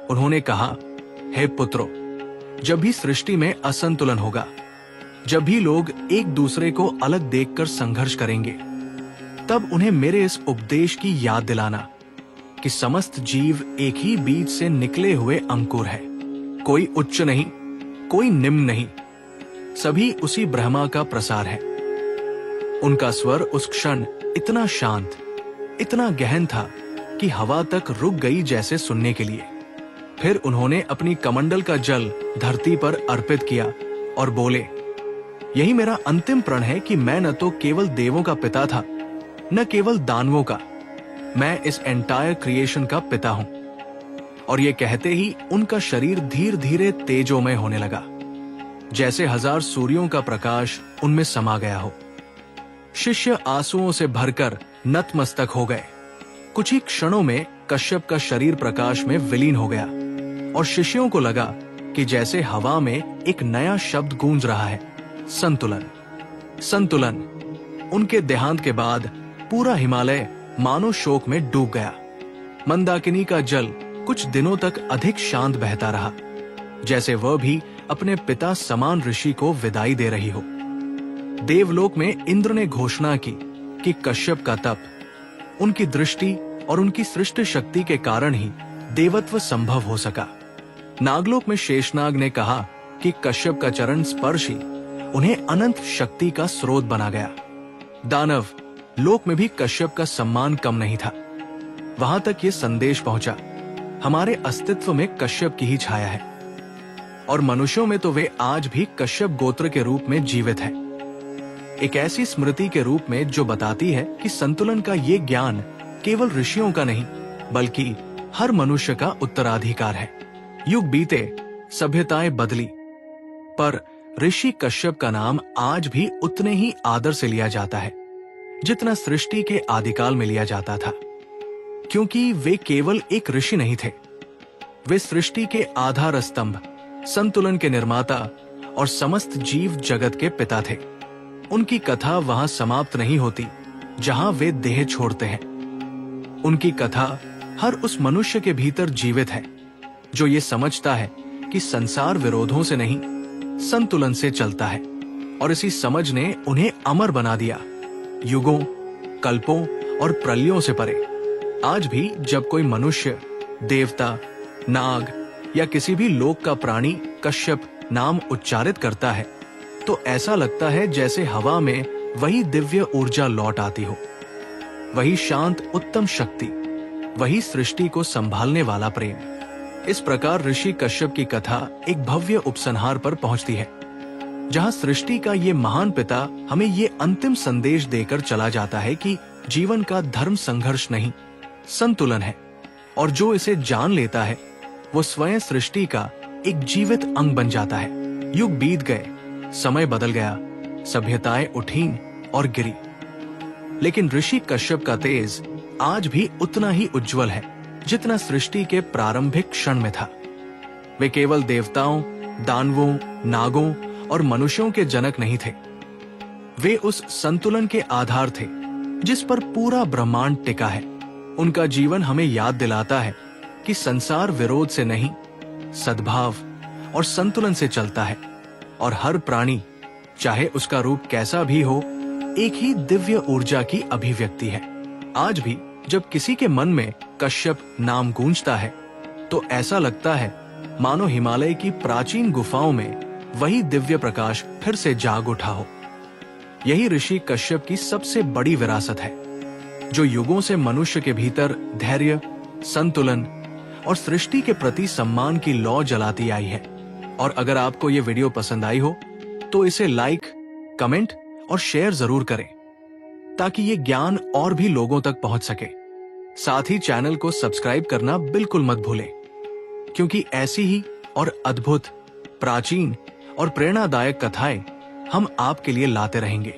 उन्होंने कहा, हे पुत्रों, जब भी सृष्टि में असंतुलन होगा, जब भी लोग एक दूसरे को अलग देखकर संघर्ष करेंगे, तब उन्हें मेरे इस उपदेश की याद दिलाना कि समस्त जीव एक ही बीज से निकले हुए अंकुर है। कोई उच्च नहीं, कोई निम्न नहीं, सभी उसी ब्रह्मा का प्रसार है। उनका स्वर उस क्षण इतना शांत, इतना गहन था कि हवा तक रुक गई जैसे सुनने के लिए। फिर उन्होंने अपनी कमंडल का जल धरती पर अर्पित किया और बोले, यही मेरा अंतिम प्रण है कि मैं न तो केवल देवों का पिता था, न केवल दानवों का, मैं इस एंटायर क्रिएशन का पिता हूं। और ये कहते ही उनका शरीर धीरे धीरे तेजोमय होने लगा, जैसे 1000 सूर्यों का प्रकाश उनमें समा गया हो। शिष्य आंसुओं से भरकर नतमस्तक हो गए। कुछ ही क्षणों में कश्यप का शरीर प्रकाश में विलीन हो गया और शिष्यों को लगा कि जैसे हवा में एक नया शब्द गूंज रहा है, संतुलन। संतुलन। उनके देहांत के बाद पूरा हिमालय मानो शोक में डूब गया। मंदाकिनी का जल कुछ दिनों तक अधिक शांत बहता रहा, जैसे वह भी अपने पिता समान ऋषि को विदाई दे रही हो। देवलोक में इंद्र ने घोषणा की कि कश्यप का तप, उनकी दृष्टि और उनकी सृष्टि शक्ति के कारण ही देवत्व संभव हो सका। नागलोक में शेषनाग ने कहा कि कश्यप का चरण स्पर्श ही उन्हें अनंत शक्ति का स्रोत बना गया। दानव लोक में भी कश्यप का सम्मान कम नहीं था। वहां तक ये संदेश पहुंचा, हमारे अस्तित्व में कश्यप की ही छाया है। और मनुष्यों में तो वे आज भी कश्यप गोत्र के रूप में जीवित हैं। एक ऐसी स्मृति के रूप में जो बताती है कि संतुलन का ये ज्ञान केवल ऋषियों का नहीं, बल्कि हर मनुष्य का उत्तराधिकार है। युग बीते, सभ्यताएं बदली, पर ऋषि कश्यप का नाम आज भी उतने ही आदर से लिया जाता है जितना सृष्टि के आदिकाल में लिया जाता था। क्योंकि वे केवल एक ऋषि नहीं थे, वे सृष्टि के आधार स्तंभ, संतुलन के निर्माता और समस्त जीव जगत के पिता थे। उनकी कथा वहां समाप्त नहीं होती जहां वे देह छोड़ते हैं। उनकी कथा हर उस मनुष्य के भीतर जीवित है जो ये समझता है कि संसार विरोधों से नहीं, संतुलन से चलता है। और इसी समझ ने उन्हें अमर बना दिया, युगों, कल्पों और प्रलयों से परे। आज भी जब कोई मनुष्य, देवता, नाग या किसी भी लोक का प्राणी कश्यप नाम उच्चारित करता है तो ऐसा लगता है जैसे हवा में वही दिव्य ऊर्जा लौट आती हो, वही शांत उत्तम शक्ति, वही सृष्टि को संभालने वाला प्रेम। इस प्रकार ऋषि कश्यप की कथा एक भव्य उपसंहार पर पहुंचती है, जहां सृष्टि का ये महान पिता हमें ये अंतिम संदेश देकर चला जाता है कि जीवन का धर्म संघर्ष नहीं, संतुलन है, और जो इसे जान लेता है वो स्वयं सृष्टि का एक जीवित अंग बन जाता है। युग बीत गए, समय बदल गया, सभ्यताएं उठी और गिरी, लेकिन ऋषि कश्यप का तेज आज भी उतना ही उज्जवल है जितना सृष्टि के प्रारंभिक क्षण में था। वे केवल देवताओं, दानवों, नागों और मनुष्यों के जनक नहीं थे, वे उस संतुलन के आधार थे जिस पर पूरा ब्रह्मांड टिका है। उनका जीवन हमें याद दिलाता है कि संसार विरोध से नहीं, सद्भाव और संतुलन से चलता है, और हर प्राणी, चाहे उसका रूप कैसा भी हो, एक ही दिव्य ऊर्जा की अभिव्यक्ति है। आज भी जब किसी के मन में कश्यप नाम गूंजता है तो ऐसा लगता है मानो हिमालय की प्राचीन गुफाओं में वही दिव्य प्रकाश फिर से जाग उठा हो। यही ऋषि कश्यप की सबसे बड़ी विरासत है, जो युगों से मनुष्य के भीतर धैर्य, संतुलन और सृष्टि के प्रति सम्मान की लौ जलाती आई है। और अगर आपको ये वीडियो पसंद आई हो तो इसे लाइक, कमेंट और शेयर जरूर करें, ताकि ये ज्ञान और भी लोगों तक पहुंच सके। साथ ही चैनल को सब्सक्राइब करना बिल्कुल मत भूलें, क्योंकि ऐसी ही और अद्भुत, प्राचीन और प्रेरणादायक कथाएं हम आपके लिए लाते रहेंगे।